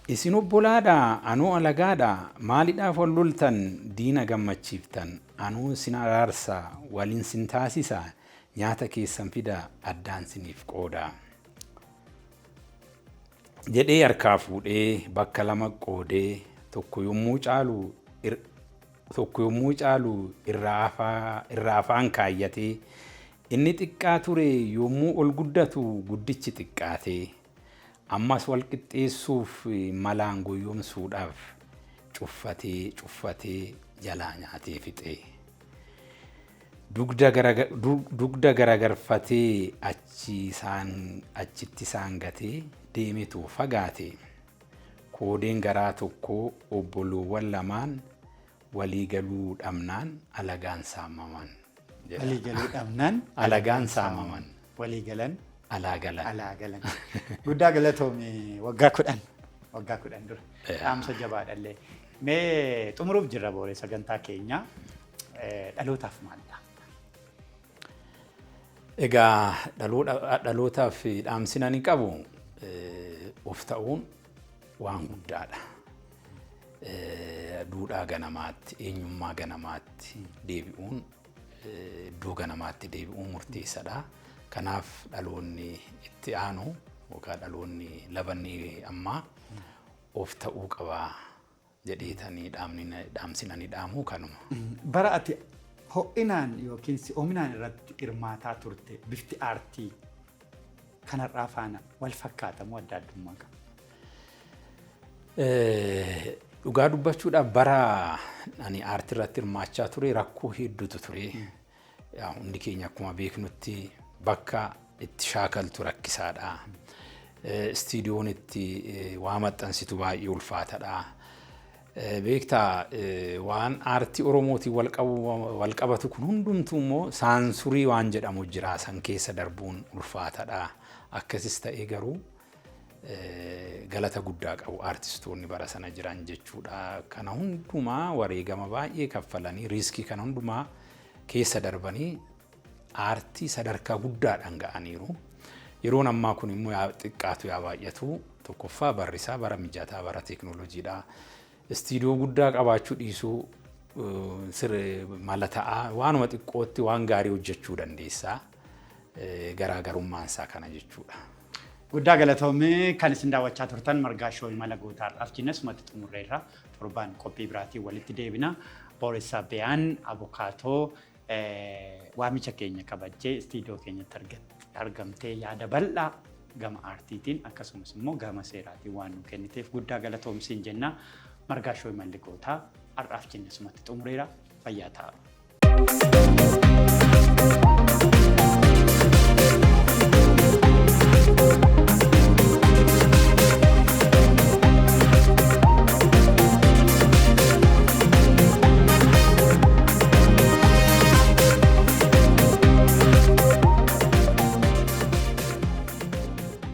Isin obbolaadhaa anoo alagaadhaa maalidhaaf wal loltan diina gammachiiftan anoo sin araarsaa waliin sin taasisaa nyaata keessan fida addaan siniif qoodaa. Jedhee harkaa fuudhee bakka lama qoodee tokko yommuu caalu irraa afaan kaayyatee inni xiqqaa ture yommuu ol guddatu guddichi xiqqaatee ammas wal qixxeessuuf malaan goyyomsuudhaaf cuffatee jalaa nyaatee fixee. Dugda garagarfatee achitti isaan gatee deemetu fagaate. Koodeen garaa tokkoo obboloowwan lamaan waliigaluu dhabnaan alagaan saamaman. Waliigaluu dhabnaan alagaan saamaman. Waliigalan alaa galan. Guddaa galatoomii waggaa 10 dura. Dhaamsa jabaadhallee. Mee xumuruuf jirra booree sagantaa keenya dhalootaaf maalidha? Egaa dhalootaaf dhaamsina ni qabu. Of ta'uun waan guddaadha. Duudhaa ganamaatti, eenyummaa ganamaatti deebi'uun, iddoo ganamaatti deebi'uun murteessaadha. Kanaaf dhaloonni itti aanu yookaan dhaloonni labanni ammaa of ta'uu qabaa jedheetanii dhaamsina ni dhaamu kanuma. Bara ati ho'inaan yookiin si'oominaan irratti hirmaataa turte bifti aartii kanarraa faana wal fakkaatamu adda addummaa qaba. Dhugaa dubbachuudhaaf bara ani aartii irratti hirmaachaa ture rakkoo hedduutu ture. Hundi keenya akkuma beeknutti bakka itti shaakaltu rakkisaadha. Istiidiyoon itti waa maxxansitu baay'ee ulfaataadha. Beektaa waan aartii Oromootiin wal qabatu kun hundumtuu immoo saansurii waan jedhamu jira san keessa darbuun ulfaataadha. Akkasis ta'ee garuu galata guddaa qabu artistoonni bara sana jiran jechuudha. Kana hundumaa wareegama baay'ee kaffalanii riiskii kana hundumaa keessa darbanii aartii sadarkaa guddaadhaan ga'aniiru. Yeroon ammaa kun immoo yaa xiqqaatu yaa baay'atu tokkoffaa barrisaa bara mijataa bara teekinooloojiidha. Istiidiyoo guddaa qabaachuu dhiisuu mala ta'aa waanuma xiqqootti waan gaarii hojjechuu dandeessaa. Garaagarummaan isaa kana jechuudha. Guddaa galatoomee kan isin daawwachaa turtan Margaa Shoo Imala Gootaadhaaf jennes mata xumurreerra torbaan qophii biraatiin walitti deebina. Boris Abbeyaan Abukaatoo waamicha keenya kabajjee istiidiyoo keenyatti argamtee yaada bal'aa gama aartiitiin akkasumas immoo gama seeraatiin waan nu kenniteef guddaa galatoomsiin jenna. Margaa Shoo Imala Gootaa har'aaf jennes mata xumurreerra fayyaa ta'aa.